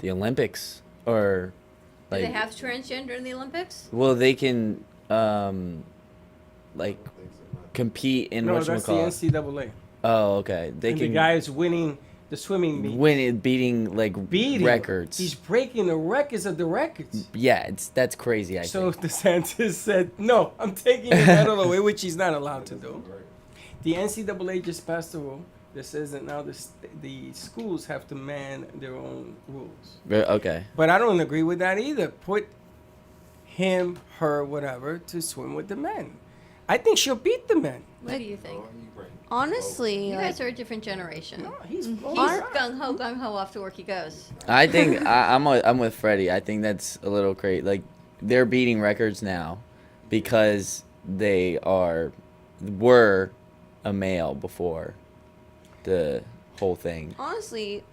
Speaker 5: the Olympics or
Speaker 2: Do
Speaker 5: like?
Speaker 2: they have transgender in the Olympics?
Speaker 5: Well, they can like compete in
Speaker 1: No,
Speaker 5: what you
Speaker 1: that's the
Speaker 5: call.
Speaker 1: NCAA.
Speaker 5: Oh, okay. They
Speaker 1: And
Speaker 5: can
Speaker 1: the guy is winning the swimming meet.
Speaker 5: win it, beating like
Speaker 1: Beating
Speaker 5: records.
Speaker 1: He's breaking the records of the records.
Speaker 5: Yeah, that's crazy. I
Speaker 1: So
Speaker 5: think.
Speaker 1: DeSantis said, "No, I'm taking the medal away," which he's not allowed to do. The NCAA just passed a rule that says that now the schools have to man their own rules.
Speaker 5: Okay.
Speaker 1: But I don't agree with that either. Put him, her, whatever, to swim with the men. I think she'll beat the men.
Speaker 2: What do you think?
Speaker 7: Honestly,
Speaker 2: You
Speaker 7: like,
Speaker 2: guys are a different generation.
Speaker 1: He's
Speaker 2: He's
Speaker 1: oh,
Speaker 2: gung ho off to work he goes.
Speaker 5: I think I'm with Freddie. I think that's a little crazy. Like they're beating records now because they were a male before the whole thing.
Speaker 7: honestly,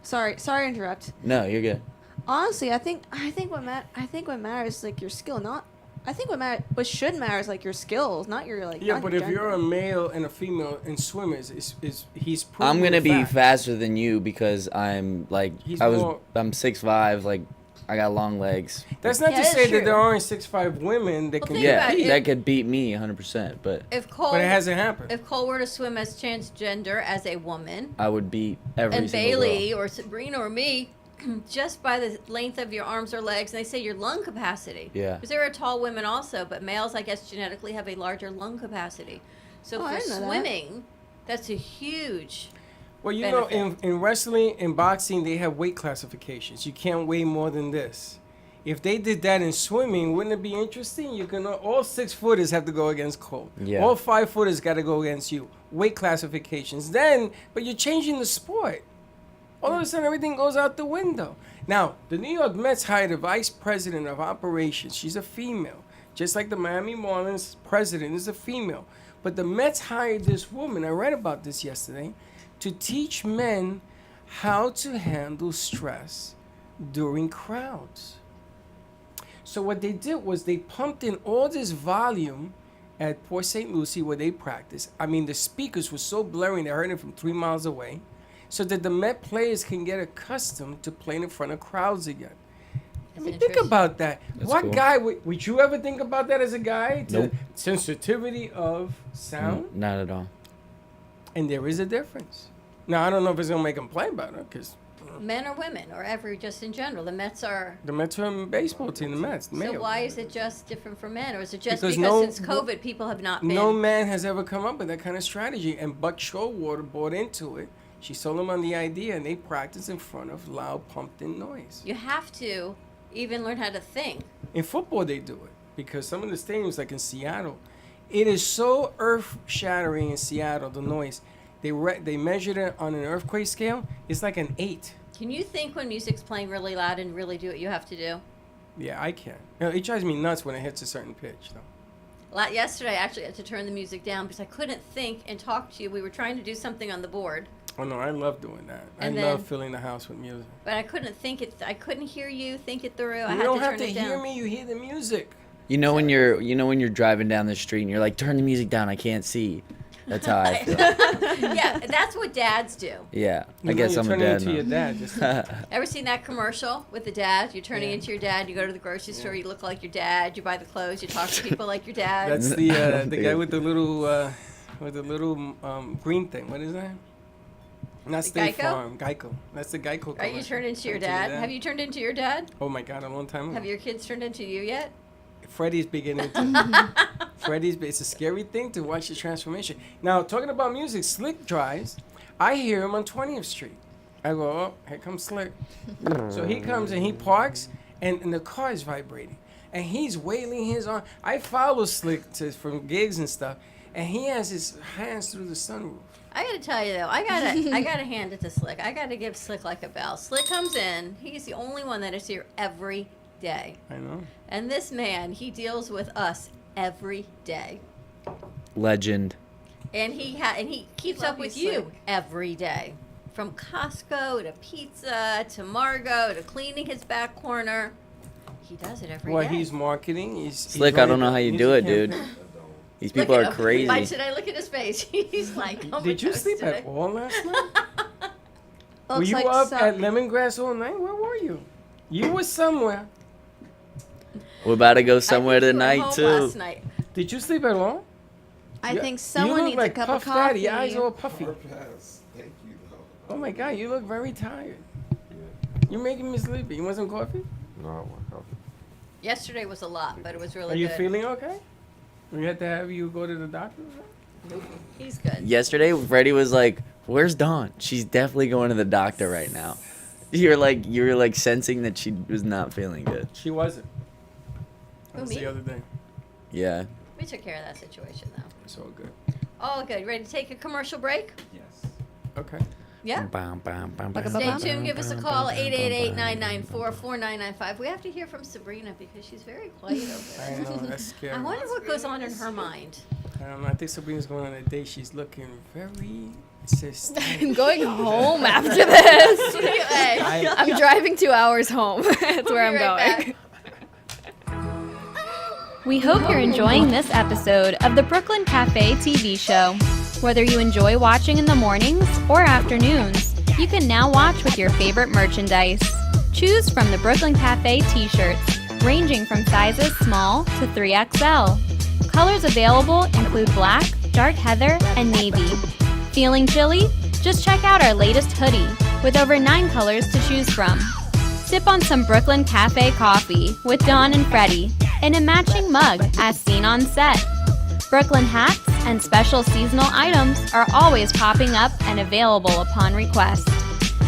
Speaker 7: sorry to interrupt.
Speaker 5: No, you're good.
Speaker 7: Honestly, I think what matters is like your skill, not. I think what should matter is like your skills, not your like.
Speaker 1: Yeah,
Speaker 7: not
Speaker 1: but
Speaker 7: your
Speaker 1: if you're
Speaker 7: gender.
Speaker 1: a male and a female in swimmers, he's proven
Speaker 5: I'm gonna be
Speaker 1: fact.
Speaker 5: faster than you because I'm like
Speaker 1: He's
Speaker 5: I'm
Speaker 1: more-
Speaker 5: 6'5", like I got long legs.
Speaker 1: That's not
Speaker 2: Yeah,
Speaker 1: to
Speaker 2: that's
Speaker 1: say
Speaker 2: true.
Speaker 1: that there aren't 6'5" women that
Speaker 2: Well,
Speaker 1: can
Speaker 2: think
Speaker 1: get
Speaker 2: about
Speaker 5: Yeah,
Speaker 2: it.
Speaker 1: beat,
Speaker 5: that could beat me 100%, but
Speaker 2: If Cole,
Speaker 1: but it hasn't happened.
Speaker 2: if Cole were to swim as transgender as a woman,
Speaker 5: I would beat every
Speaker 2: and
Speaker 5: single
Speaker 2: Bailey
Speaker 5: girl.
Speaker 2: or Sabrina or me, just by the length of your arms or legs, and they say your lung capacity.
Speaker 5: Yeah.
Speaker 2: Because there are tall women also, but males, I guess, genetically have a larger lung capacity. So
Speaker 7: Oh, I
Speaker 2: for
Speaker 7: didn't know that.
Speaker 2: swimming, that's a huge.
Speaker 1: Well, you know,
Speaker 2: benefit.
Speaker 1: in wrestling, in boxing, they have weight classifications. You can't weigh more than this. If they did that in swimming, wouldn't it be interesting? You can all 6-footers have to go against Cole.
Speaker 5: Yeah.
Speaker 1: All 5-footers got to go against you. Weight classifications. Then, but you're changing the sport. All of a sudden, everything goes out the window. Now, the New York Mets hired a vice president of operations. She's a female, just like the Miami Marlins president is a female. But the Mets hired this woman. I read about this yesterday, to teach men how to handle stress during crowds. So what they did was they pumped in all this volume at Port St. Lucie where they practice. I mean, the speakers were so blaring they heard it from 3 miles away, so that the Met players can get accustomed to playing in front of crowds again. I mean, think
Speaker 2: interesting.
Speaker 1: about that.
Speaker 5: That's
Speaker 1: What
Speaker 5: cool.
Speaker 1: guy would you ever think about that as a guy? To
Speaker 5: Nope.
Speaker 1: sensitivity of sound,
Speaker 5: Not at all.
Speaker 1: and there is a difference. Now I don't know if it's gonna make them play better because
Speaker 2: Men or women or just in general. The Mets are.
Speaker 1: the Mets are a baseball team. The Mets,
Speaker 2: So
Speaker 1: male.
Speaker 2: why is it just different for men, or is it just
Speaker 1: Because
Speaker 2: because
Speaker 1: no-
Speaker 2: since COVID people have not been?
Speaker 1: No man has ever come up with that kind of strategy, and Buck Showalter bought into it. She sold him on the idea, and they practice in front of loud, pumped-in noise.
Speaker 2: You have to even learn how to think.
Speaker 1: In football, they do it because some of the stadiums, like in Seattle, it is so earth-shattering in Seattle. The noise, they measured it on an earthquake scale. It's like an 8.
Speaker 2: Can you think when music's playing really loud and really do what you have to do?
Speaker 1: Yeah, I can. It drives me nuts when it hits a certain pitch, though.
Speaker 2: Yesterday, I actually had to turn the music down because I couldn't think and talk to you. We were trying to do something on the board,
Speaker 1: Oh no, I love doing that.
Speaker 2: And
Speaker 1: I love
Speaker 2: then-
Speaker 1: filling the house with music.
Speaker 2: but I couldn't think it. I couldn't hear you think it through. I
Speaker 1: You
Speaker 2: had
Speaker 1: don't
Speaker 2: to
Speaker 1: have
Speaker 2: turn
Speaker 1: to
Speaker 2: it down.
Speaker 1: hear me. You hear the music.
Speaker 5: You know when you're driving down the street and you're like, turn the music down, I can't see. That's how I feel.
Speaker 2: Yeah, that's what dads do.
Speaker 5: Yeah,
Speaker 1: You
Speaker 5: I
Speaker 1: know
Speaker 5: guess
Speaker 1: you're
Speaker 5: I'm a
Speaker 1: turning
Speaker 5: dad
Speaker 1: into your
Speaker 5: now.
Speaker 1: dad. Just
Speaker 2: Ever seen that commercial with the dad? You're turning
Speaker 1: Yeah.
Speaker 2: into your dad. You go to the grocery store. You look like your dad. You buy the clothes. You talk to people like your dad.
Speaker 1: That's the guy with the little green thing. What is that? Not
Speaker 2: The
Speaker 1: State
Speaker 2: Geico?
Speaker 1: Farm. Geico. That's the Geico.
Speaker 2: Right? You
Speaker 1: commercial.
Speaker 2: turn into your
Speaker 1: Turn
Speaker 2: dad. Have you turned into your dad?
Speaker 1: Oh my God, a long time ago.
Speaker 2: Have your kids turned into you yet?
Speaker 1: Freddie's beginning to. It's a scary thing to watch the transformation. Now, talking about music, Slick drives. I hear him on 20th Street. I go, oh, here comes Slick. So he comes and he parks, and the car is vibrating. And he's wailing his arm. I follow Slick from gigs and stuff, and he has his hands through the sunroof.
Speaker 2: I gotta tell you though, I gotta hand it to Slick. I gotta give Slick like a bell. Slick comes in. He's the only one that is here every day.
Speaker 1: I know.
Speaker 2: And this man, he deals with us every day.
Speaker 5: Legend.
Speaker 2: And he keeps
Speaker 7: Love
Speaker 2: up
Speaker 7: you,
Speaker 2: with you
Speaker 7: Slick.
Speaker 2: every day. From Costco to pizza to Margot to cleaning his back corner. He does it every day.
Speaker 1: Well, he's marketing. He's
Speaker 5: Slick, I
Speaker 1: running
Speaker 5: don't know
Speaker 1: the
Speaker 5: how you
Speaker 1: music
Speaker 5: do it, dude.
Speaker 1: campaign.
Speaker 5: These
Speaker 2: Look
Speaker 5: people
Speaker 2: at
Speaker 5: are
Speaker 2: him.
Speaker 5: crazy.
Speaker 2: Why should I look at his face? He's like, oh
Speaker 1: Did you sleep at all last night? Were
Speaker 7: Looks
Speaker 1: you
Speaker 7: like
Speaker 1: up
Speaker 7: some-
Speaker 1: at Lemongrass all night? Where were you? You were somewhere.
Speaker 5: We're about to go somewhere tonight
Speaker 2: home
Speaker 5: too.
Speaker 2: Last night.
Speaker 1: Did you sleep at all?
Speaker 7: I
Speaker 1: You-
Speaker 7: think someone
Speaker 1: you look
Speaker 7: needs
Speaker 1: like
Speaker 7: a cup
Speaker 1: Puff
Speaker 7: of coffee.
Speaker 1: Daddy. Your eyes all puffy.
Speaker 3: Pass. Thank you, though.
Speaker 1: Oh my God, you look very tired. You're making me sleepy. You want some coffee?
Speaker 3: No, I want coffee.
Speaker 2: Yesterday was a lot, but it was really
Speaker 1: Are you
Speaker 2: good.
Speaker 1: feeling okay? We had to have you go to the doctor?
Speaker 2: He's good.
Speaker 5: Yesterday, Freddie was like, "Where's Dawn? She's definitely going to the doctor right now." You were like sensing that she was not feeling good.
Speaker 1: She wasn't.
Speaker 2: Who,
Speaker 1: That's
Speaker 2: me?
Speaker 1: the other day.
Speaker 5: Yeah.
Speaker 2: We took care of that situation though.
Speaker 1: It's all good.
Speaker 2: All good. Ready to take a commercial break?
Speaker 3: Yes.
Speaker 1: Okay.
Speaker 2: Yeah.
Speaker 5: Bam, bam, bam,
Speaker 7: Like a
Speaker 5: bam,
Speaker 2: Stay
Speaker 5: bam,
Speaker 2: tuned. Give us a
Speaker 5: bam,
Speaker 2: call,
Speaker 5: bam, bam, bam,
Speaker 2: 888-994-4995. We have to hear from Sabrina because she's very quiet over
Speaker 1: I
Speaker 2: there.
Speaker 1: know, that's scary.
Speaker 2: I wonder what goes on in her mind.
Speaker 1: I don't know. I think Sabrina's going on a date. She's looking very systemic.
Speaker 6: I'm going home after this.
Speaker 2: Anyway,
Speaker 6: I'm driving 2 hours home. That's where I'm
Speaker 2: be right
Speaker 6: going.
Speaker 8: We hope you're enjoying this episode of the Brooklyn Cafe TV show. Whether you enjoy watching in the mornings or afternoons, you can now watch with your favorite merchandise. Choose from the Brooklyn Cafe t-shirts, ranging from sizes small to 3XL. Colors available include black, dark heather, and navy. Feeling chilly? Just check out our latest hoodie, with over 9 colors to choose from. Sip on some Brooklyn Cafe coffee with Dawn and Freddie in a matching mug as seen on set. Brooklyn hats and special seasonal items are always popping up and available upon request.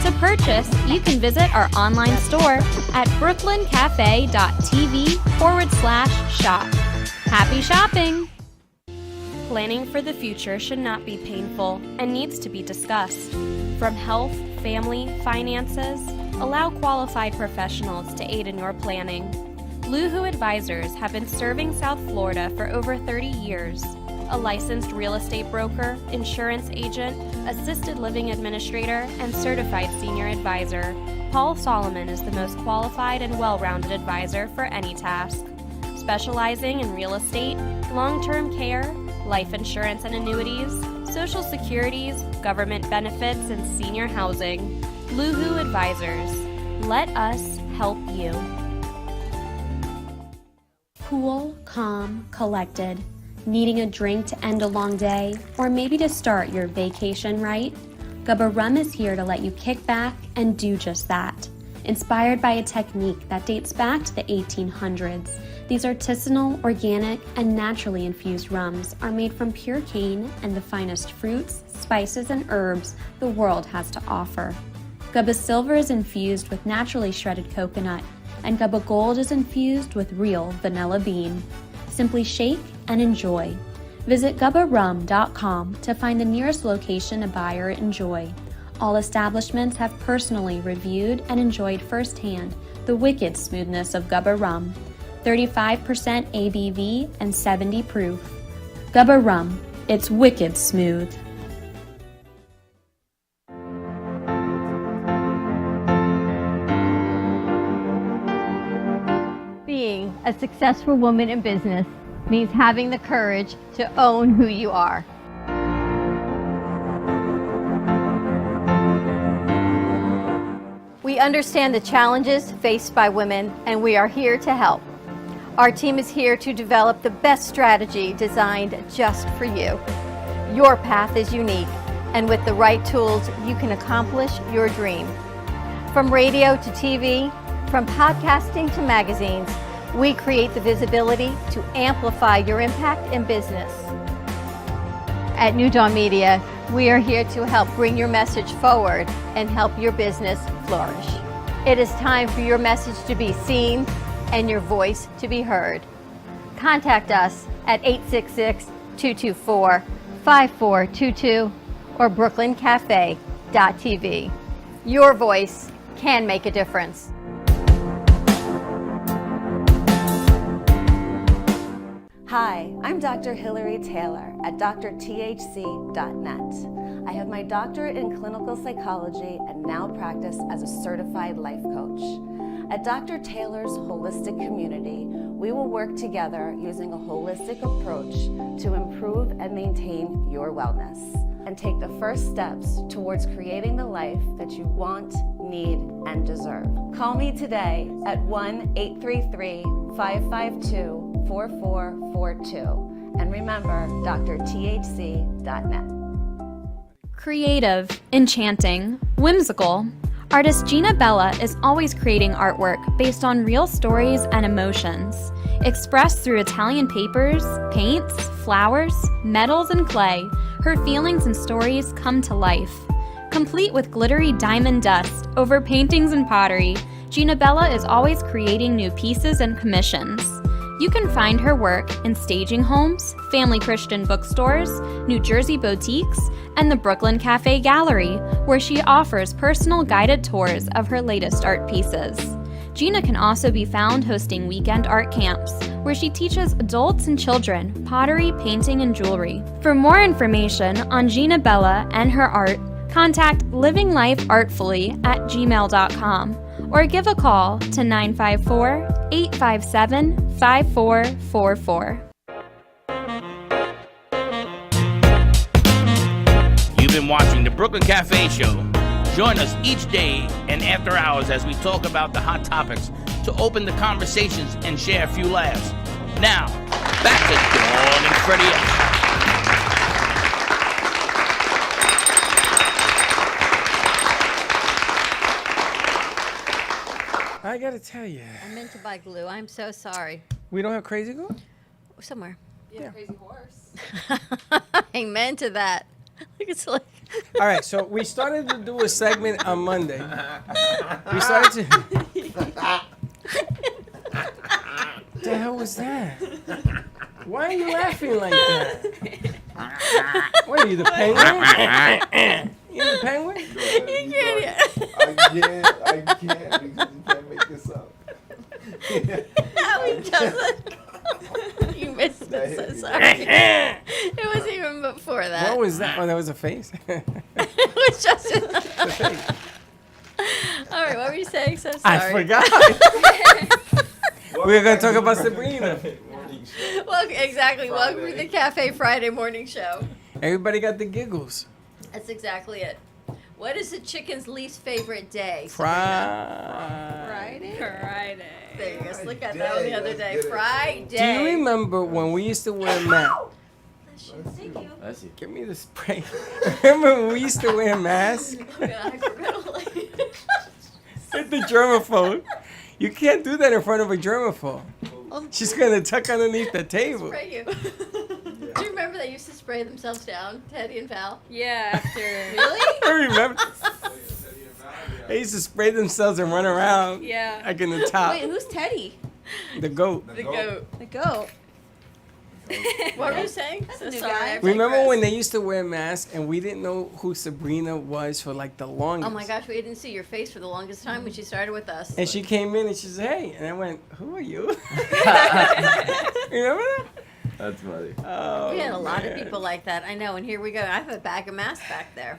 Speaker 8: To purchase, you can visit our online store at brooklyncafe.tv/shop. Happy shopping! Planning for the future should not be painful and needs to be discussed. From health, family, finances, allow qualified professionals to aid in your planning. Luhu Advisors have been serving South Florida for over 30 years. A licensed real estate broker, insurance agent, assisted living administrator, and certified senior advisor, Paul Solomon is the most qualified and well-rounded advisor for any task. specializing in real estate, long-term care, life insurance and annuities, social securities, government benefits, and senior housing. Luhu Advisors. Let us help you. Cool, calm, collected. Needing a drink to end a long day, or maybe to start your vacation right? Gubba Rum is here to let you kick back and do just that. Inspired by a technique that dates back to the 1800s, these artisanal, organic, and naturally infused rums are made from pure cane and the finest fruits, spices, and herbs the world has to offer. Gubba Silver is infused with naturally shredded coconut, and Gubba Gold is infused with real vanilla bean. Simply shake and enjoy. Visit gubbarum.com to find the nearest location to buy or enjoy. All establishments have personally reviewed and enjoyed firsthand the wicked smoothness of Gubba Rum. 35% ABV and 70 proof. Gubba Rum, it's wicked smooth.
Speaker 2: Being a successful woman in business means having the courage to own who you are. We understand the challenges faced by women, and we are here to help. Our team is here to develop the best strategy designed just for you. Your path is unique, and with the right tools, you can accomplish your dream. From radio to TV, from podcasting to magazines, we create the visibility to amplify your impact in business. At New Dawn Media, we are here to help bring your message forward and help your business flourish. It is time for your message to be seen and your voice to be heard. Contact us at 866-224-5422 or brooklyncafe.tv. Your voice can make a difference.
Speaker 9: Hi, I'm Dr. Hilary Taylor at drthc.net. I have my doctorate in clinical psychology and now practice as a certified life coach. At Dr. Taylor's Holistic Community, we will work together using a holistic approach to improve and maintain your wellness and take the first steps towards creating the life that you want, need, and deserve. Call me today at 1-833-552-4442. And remember, drthc.net.
Speaker 8: Creative, enchanting, whimsical. Artist Gina Bella is always creating artwork based on real stories and emotions. Expressed through Italian papers, paints, flowers, metals, and clay, her feelings and stories come to life. Complete with glittery diamond dust over paintings and pottery, Gina Bella is always creating new pieces and commissions. You can find her work in staging homes, family Christian bookstores, New Jersey boutiques, and the Brooklyn Cafe Gallery, where she offers personal guided tours of her latest art pieces. Gina can also be found hosting weekend art camps, where she teaches adults and children pottery, painting, and jewelry. For more information on Gina Bella and her art, contact livinglifeartfully@gmail.com or give a call to 954-857-5444.
Speaker 10: You've been watching the Brooklyn Cafe Show. Join us each day and after hours as we talk about the hot topics to open the conversations and share a few laughs. Now, back to Dawn and Freddie F.
Speaker 1: I gotta tell you,
Speaker 2: I meant to buy glue. I'm so sorry.
Speaker 1: we don't have crazy glue?
Speaker 2: Somewhere.
Speaker 6: You have a crazy horse.
Speaker 2: Amen to that. It's like
Speaker 1: All right, so we started to do a segment on Monday. We started to. The hell was that? Why are you laughing like that? What are you, the penguin? You the penguin?
Speaker 3: I can't because you can't make this up.
Speaker 2: how he does it. You missed it. So sorry. It wasn't even before that.
Speaker 1: What was that? Oh, that was a face?
Speaker 2: It was just. All right, what were you saying? So sorry.
Speaker 1: I forgot. We're gonna talk about Sabrina.
Speaker 2: Well, exactly. Welcome to the Cafe Friday morning show.
Speaker 1: Everybody got the giggles.
Speaker 2: That's exactly it. What is the chicken's least favorite day?
Speaker 1: Friday.
Speaker 6: Friday.
Speaker 2: There you go. So look at that one the other day.
Speaker 1: Do you
Speaker 2: Friday.
Speaker 1: remember when we used to wear masks?
Speaker 2: Thank you.
Speaker 5: That's it.
Speaker 1: Give me the spray. Remember when we used to wear masks?
Speaker 2: Oh, God, I forgot all
Speaker 1: Hit the germaphobe. You can't do that in front of a germaphobe. She's gonna tuck underneath the table.
Speaker 2: Spray you. Do you remember they used to spray themselves down, Teddy and Val?
Speaker 6: Yeah, after.
Speaker 2: Really?
Speaker 1: I remember. They used to spray themselves and run around.
Speaker 6: Yeah.
Speaker 1: Like in the top.
Speaker 7: Wait, who's Teddy?
Speaker 1: The goat.
Speaker 2: The goat.
Speaker 7: The goat.
Speaker 2: What were you saying?
Speaker 7: That's
Speaker 2: So
Speaker 7: a new
Speaker 2: sorry.
Speaker 7: guy.
Speaker 2: I
Speaker 1: Remember
Speaker 2: digress.
Speaker 1: when they used to wear masks and we didn't know who Sabrina was for like the longest?
Speaker 2: Oh my gosh, we didn't see your face for the longest time when she started with us.
Speaker 1: And she came in and she said, "Hey," and I went, "Who are you?" Remember that?
Speaker 5: That's funny.
Speaker 1: Oh,
Speaker 2: We had a lot of
Speaker 1: man.
Speaker 2: people like that. I know, and here we go. I have a bag of masks back there.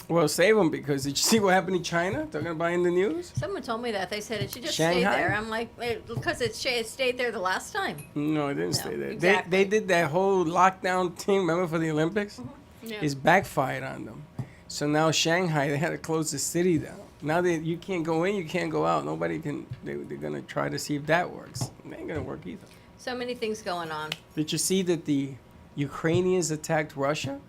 Speaker 1: Well, save them because did you see what happened in China? Talking about in the news?
Speaker 2: Someone told me that. They said it should just
Speaker 1: Shanghai?
Speaker 2: stay there. I'm like, because it stayed there the last time.
Speaker 1: No, it didn't
Speaker 2: No,
Speaker 1: stay there.
Speaker 2: exactly.
Speaker 1: They did that whole lockdown thing. Remember for the Olympics?
Speaker 6: Yeah.
Speaker 1: It's backfired on them. So now Shanghai, they had to close the city down. Now that you can't go in, you can't go out. Nobody can. They're gonna try to see if that works. It ain't gonna work either.
Speaker 2: So many things going on.
Speaker 1: Did you see that the Ukrainians attacked Russia?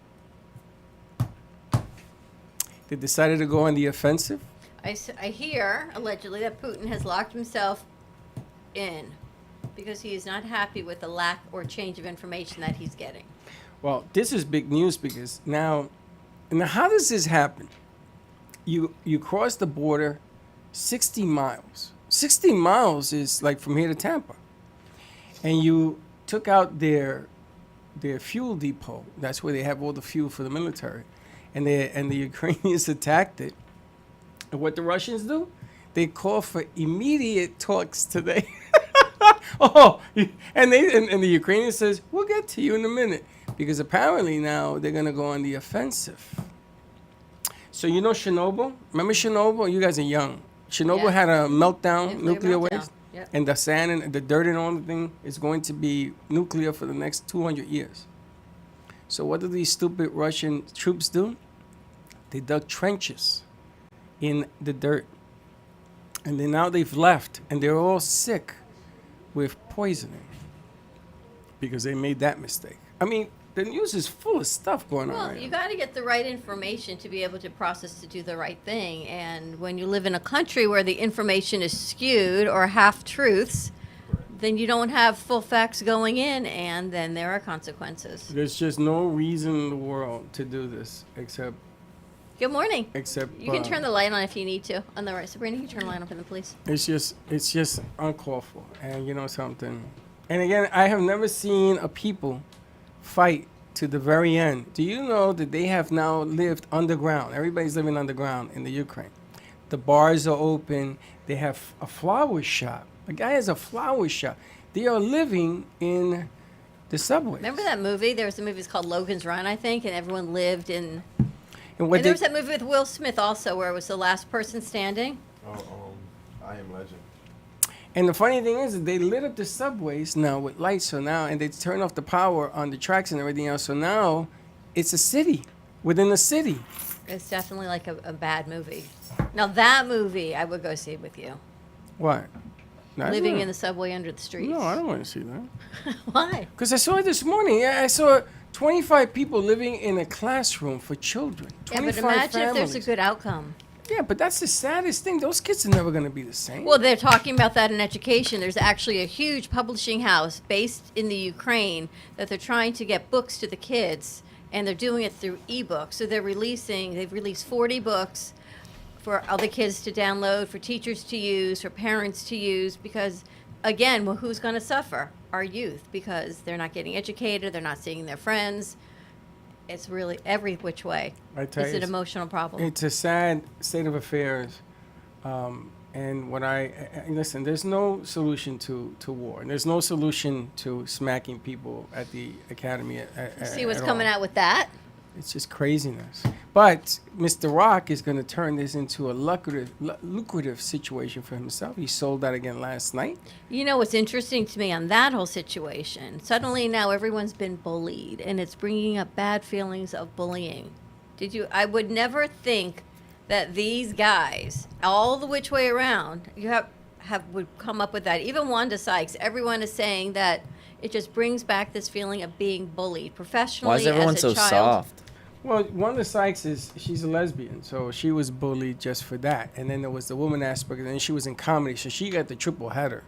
Speaker 1: They decided to go on the offensive.
Speaker 2: I hear, allegedly, that Putin has locked himself in because he is not happy with the lack or change of information that he's getting.
Speaker 1: Well, this is big news because now how does this happen? You cross the border 60 miles. 60 miles is like from here to Tampa. And you took out their fuel depot. That's where they have all the fuel for the military. And the Ukrainians attacked it. And what the Russians do? They call for immediate talks today. And the Ukrainian says, "We'll get to you in a minute," because apparently now they're gonna go on the offensive. So you know Chernobyl? Remember Chernobyl? You guys are young. Chernobyl
Speaker 2: Yeah.
Speaker 1: had a meltdown, nuclear
Speaker 2: meltdown.
Speaker 1: waste,
Speaker 2: Yep.
Speaker 1: and the sand and the dirt and all the thing is going to be nuclear for the next 200 years. So what do these stupid Russian troops do? They dug trenches in the dirt. And then now they've left and they're all sick with poisoning because they made that mistake. I mean, the news is full of stuff going on.
Speaker 2: Well,
Speaker 1: right
Speaker 2: you
Speaker 1: now.
Speaker 2: got to get the right information to be able to process to do the right thing. And when you live in a country where the information is skewed or half truths, then you don't have full facts going in, and then there are consequences.
Speaker 1: There's just no reason in the world to do this except
Speaker 2: Good morning. You can turn the light on if you need to. On the right, Sabrina, you can turn the light on for them, please.
Speaker 1: It's just uncalled for. And you know something? And again, I have never seen a people fight to the very end. Do you know that they have now lived underground? Everybody's living underground in the Ukraine. The bars are open. They have a flower shop. A guy has a flower shop. They are living in the subway.
Speaker 2: Remember that movie? There was a movie called Logan's Run, I think, and everyone lived in.
Speaker 1: And what
Speaker 2: And there
Speaker 1: they,
Speaker 2: was that movie with Will Smith also, where it was the last person standing.
Speaker 3: I Am Legend.
Speaker 1: and the funny thing is that they lit up the subways now with lights. So now, and they turn off the power on the tracks and everything else. So now, it's a city within a city.
Speaker 2: It's definitely like a bad movie. Now that movie, I would go see with you.
Speaker 1: What? No, I
Speaker 2: Living
Speaker 1: don't-
Speaker 2: in the subway under the streets.
Speaker 1: No, I don't want to see that.
Speaker 2: Why?
Speaker 1: Because I saw it this morning. Yeah, I saw 25 people living in a classroom for children.
Speaker 2: Yeah,
Speaker 1: 25
Speaker 2: but imagine if there's a
Speaker 1: families.
Speaker 2: good outcome.
Speaker 1: Yeah, but that's the saddest thing. Those kids are never going to be the same.
Speaker 2: Well, they're talking about that in education. There's actually a huge publishing house based in the Ukraine that they're trying to get books to the kids, and they're doing it through ebooks. So they've released 40 books for other kids to download, for teachers to use, for parents to use, because, again, well, who's going to suffer? Our youth, because they're not getting educated, they're not seeing their friends. It's really every which way.
Speaker 1: I tell
Speaker 2: It's
Speaker 1: you,
Speaker 2: an emotional problem.
Speaker 1: it's a sad state of affairs. And what listen, there's no solution to war. And there's no solution to smacking people at the academy.
Speaker 2: See what's
Speaker 1: at
Speaker 2: coming
Speaker 1: all.
Speaker 2: out with that?
Speaker 1: It's just craziness. But Mr. Rock is going to turn this into a lucrative situation for himself. He sold that again last night.
Speaker 2: You know what's interesting to me on that whole situation? Suddenly now everyone's been bullied, and it's bringing up bad feelings of bullying. I would never think that these guys, all the which way around, would come up with that. Even Wanda Sykes, everyone is saying that it just brings back this feeling of being bullied professionally.
Speaker 5: Why is everyone
Speaker 2: as a
Speaker 5: so
Speaker 2: child.
Speaker 5: soft?
Speaker 1: Well, Wanda Sykes she's a lesbian, so she was bullied just for that. And then there was the woman aspect, and then she was in comedy, so she got the triple header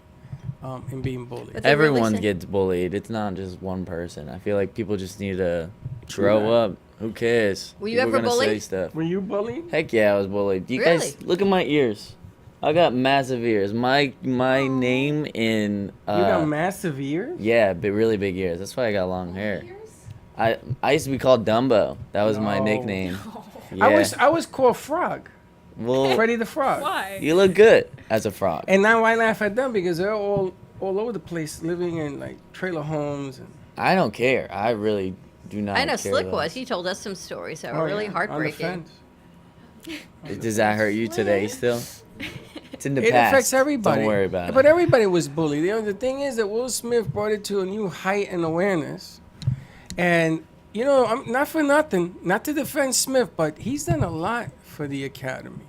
Speaker 1: in being bullied.
Speaker 2: But they really
Speaker 5: Everyone
Speaker 2: say-
Speaker 5: gets bullied. It's not just one person. I feel like people just need to
Speaker 1: True
Speaker 5: grow
Speaker 1: that.
Speaker 5: up. Who cares?
Speaker 2: Were you
Speaker 5: People
Speaker 2: ever
Speaker 5: gonna say
Speaker 2: bullied?
Speaker 5: stuff.
Speaker 1: Were you bullied?
Speaker 5: Heck yeah, I was bullied. You
Speaker 2: Really?
Speaker 5: guys, look at my ears. I got massive ears. My name in
Speaker 1: You got massive ears?
Speaker 5: yeah, really big ears. That's why I got long hair. I used to be called Dumbo. That was my
Speaker 1: No.
Speaker 5: nickname. Yeah.
Speaker 1: I was called Frog.
Speaker 5: well,
Speaker 1: Freddie the Frog.
Speaker 6: Why?
Speaker 5: you look good as a frog.
Speaker 1: And now I laugh at them because they're all over the place, living in like trailer homes. And,
Speaker 5: I don't care. I really do not.
Speaker 2: I know
Speaker 5: care
Speaker 2: Slick
Speaker 5: about
Speaker 2: was. He told us some stories that were
Speaker 1: Oh,
Speaker 2: really
Speaker 1: yeah, on the
Speaker 2: heartbreaking.
Speaker 1: fence.
Speaker 5: Does that hurt you today still? It's in the
Speaker 1: It
Speaker 5: past.
Speaker 1: affects everybody.
Speaker 5: Don't worry about
Speaker 1: But
Speaker 5: it.
Speaker 1: everybody was bullied. The thing is that Will Smith brought it to a new height and awareness. And, you know, I'm not for nothing, not to defend Smith, but he's done a lot for the Academy.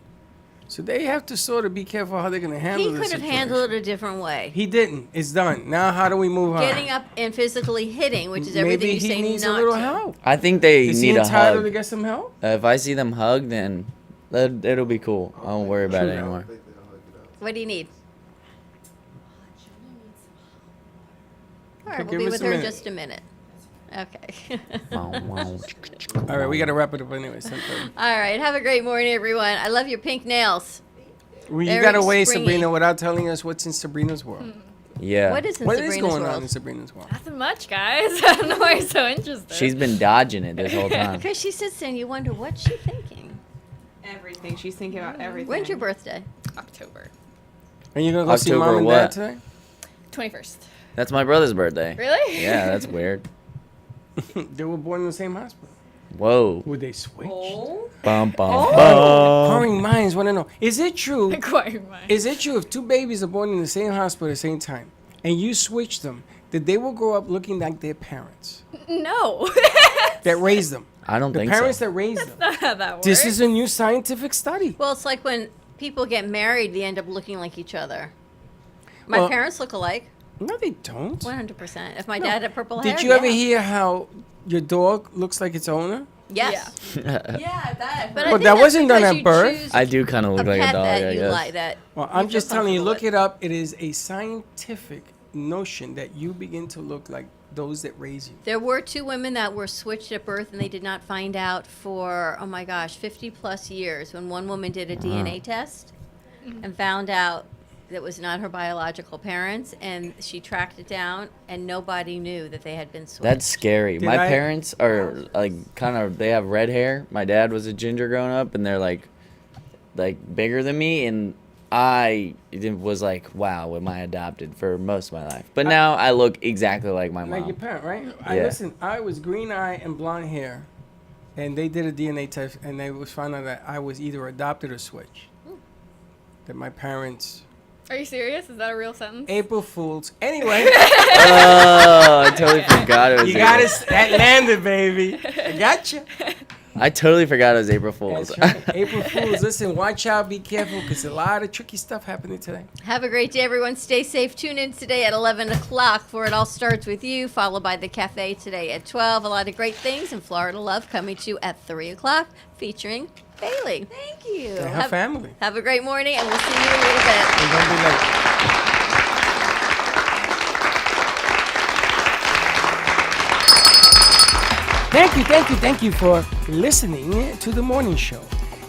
Speaker 1: So they have to sort of be careful how they're going to handle
Speaker 2: He
Speaker 1: this
Speaker 2: could have
Speaker 1: situation.
Speaker 2: handled it a different way.
Speaker 1: He didn't. It's done. Now how do we move on?
Speaker 2: Getting up and physically hitting, which is everything
Speaker 1: Maybe
Speaker 2: you
Speaker 1: he
Speaker 2: say
Speaker 1: needs
Speaker 2: not
Speaker 1: a little
Speaker 2: to.
Speaker 1: help.
Speaker 5: I think they
Speaker 1: Is he
Speaker 5: need a
Speaker 1: entitled to
Speaker 5: hug.
Speaker 1: get some help?
Speaker 5: If I see them hug, then it'll be cool. I won't worry about it anymore.
Speaker 2: What do you need? All right,
Speaker 1: Okay,
Speaker 2: we'll be
Speaker 1: give
Speaker 2: with
Speaker 1: us a
Speaker 2: her in
Speaker 1: minute.
Speaker 2: just a minute. Okay.
Speaker 5: Wow, wow.
Speaker 1: All right, we got to wrap it up anyway. 10:30.
Speaker 2: All right, have a great morning, everyone. I love your pink nails.
Speaker 1: Well, you
Speaker 2: Very
Speaker 1: got away,
Speaker 2: springy.
Speaker 1: Sabrina, without telling us what's in Sabrina's world.
Speaker 5: Yeah.
Speaker 2: What is in
Speaker 1: What
Speaker 2: Sabrina's
Speaker 1: is going
Speaker 2: world?
Speaker 1: on in Sabrina's world?
Speaker 6: Nothing much, guys. I don't know why you're so interested.
Speaker 5: She's been dodging it this whole time.
Speaker 2: Because she sits there and you wonder, what's she thinking?
Speaker 11: Everything. She's thinking about everything.
Speaker 2: When's your birthday?
Speaker 6: October
Speaker 1: And you're going to go see
Speaker 5: October
Speaker 1: mom and
Speaker 5: what?
Speaker 1: dad today?
Speaker 6: 21st.
Speaker 5: That's my brother's birthday.
Speaker 6: Really?
Speaker 5: Yeah, that's weird.
Speaker 1: They were born in the same hospital.
Speaker 5: Whoa.
Speaker 1: Would they switch?
Speaker 11: Oh.
Speaker 5: Bum, bum,
Speaker 2: Oh.
Speaker 5: bum.
Speaker 1: Inquiring minds want to know. Is it true?
Speaker 6: Inquiring mind.
Speaker 1: Is it true if two babies are born in the same hospital at the same time and you switch them, that they will grow up looking like their parents
Speaker 6: No.
Speaker 1: that raised them?
Speaker 5: I don't
Speaker 1: The
Speaker 5: think
Speaker 1: parents
Speaker 5: so.
Speaker 1: that raised them.
Speaker 6: Not how that works.
Speaker 1: This is a new scientific study.
Speaker 2: Well, it's like when people get married, they end up looking like each other. My
Speaker 1: Well-
Speaker 2: parents look alike,
Speaker 1: No, they don't.
Speaker 2: 100%. If my
Speaker 1: No.
Speaker 2: dad had purple hair,
Speaker 1: Did you ever
Speaker 2: yeah.
Speaker 1: hear how your dog looks like its owner?
Speaker 2: Yes.
Speaker 11: Yeah, that.
Speaker 2: But I
Speaker 1: Well,
Speaker 2: think
Speaker 1: that
Speaker 2: that's
Speaker 1: wasn't done
Speaker 2: because
Speaker 1: at
Speaker 2: you
Speaker 1: birth.
Speaker 2: choose
Speaker 5: I do kind of look like a
Speaker 2: pet
Speaker 5: dog,
Speaker 2: that
Speaker 5: I
Speaker 2: you
Speaker 5: guess.
Speaker 2: like that.
Speaker 1: Well,
Speaker 2: you
Speaker 1: I'm
Speaker 2: feel
Speaker 1: just telling you,
Speaker 2: comfortable
Speaker 1: look
Speaker 2: with.
Speaker 1: it up. It is a scientific notion that you begin to look like those that raise you.
Speaker 2: There were two women that were switched at birth, and they did not find out for, oh my gosh, 50 plus years when one woman did a DNA test and found out that was not her biological parents, and she tracked it down, and nobody knew that they had been switched.
Speaker 5: That's scary.
Speaker 1: Did
Speaker 5: My
Speaker 1: I-
Speaker 5: parents are like kind of, they have red hair. My dad was a ginger growing up, and they're like bigger than me, and I was like, wow, am I adopted for most of my life? But now I look exactly like my
Speaker 1: Like your
Speaker 5: mom.
Speaker 1: parent, right?
Speaker 5: Yeah.
Speaker 1: Listen, I was green eye and blonde hair, and they did a DNA test, and they was found out that I was either adopted or switched. That my parents,
Speaker 6: Are you serious? Is that a real sentence?
Speaker 1: April Fools. Anyway,
Speaker 5: Oh, I totally forgot it was.
Speaker 1: you got
Speaker 5: April.
Speaker 1: it. That landed, baby. I gotcha.
Speaker 5: I totally forgot it was April Fool's.
Speaker 1: That's right. April Fools. Listen, watch out, be careful, because a lot of tricky stuff happening today.
Speaker 2: Have a great day, everyone. Stay safe. Tune in today at 11 o'clock for It All Starts With You, followed by The Cafe today at 12. A lot of great things in Florida Love coming to you at 3 o'clock, featuring Bailey.
Speaker 7: Thank you.
Speaker 1: And her family.
Speaker 2: Have a great morning, and we'll see you in a little bit.
Speaker 1: And don't be late. Thank you for listening to the morning show.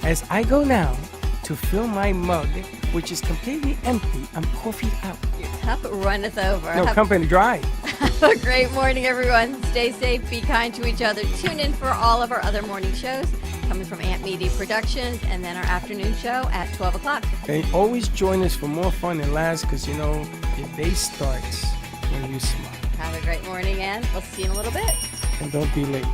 Speaker 1: As I go now to fill my mug, which is completely empty, I'm coffee out.
Speaker 2: Your cup runneth over.
Speaker 1: No, company dry.
Speaker 2: Have a great morning, everyone. Stay safe, be kind to each other. Tune in for all of our other morning shows coming from Ant Media Productions, and then our afternoon show at 12 o'clock.
Speaker 1: And always join us for more fun and laughs, because you know your day starts when you smile.
Speaker 2: Have a great morning, and we'll see you in a little bit.
Speaker 1: And don't be late.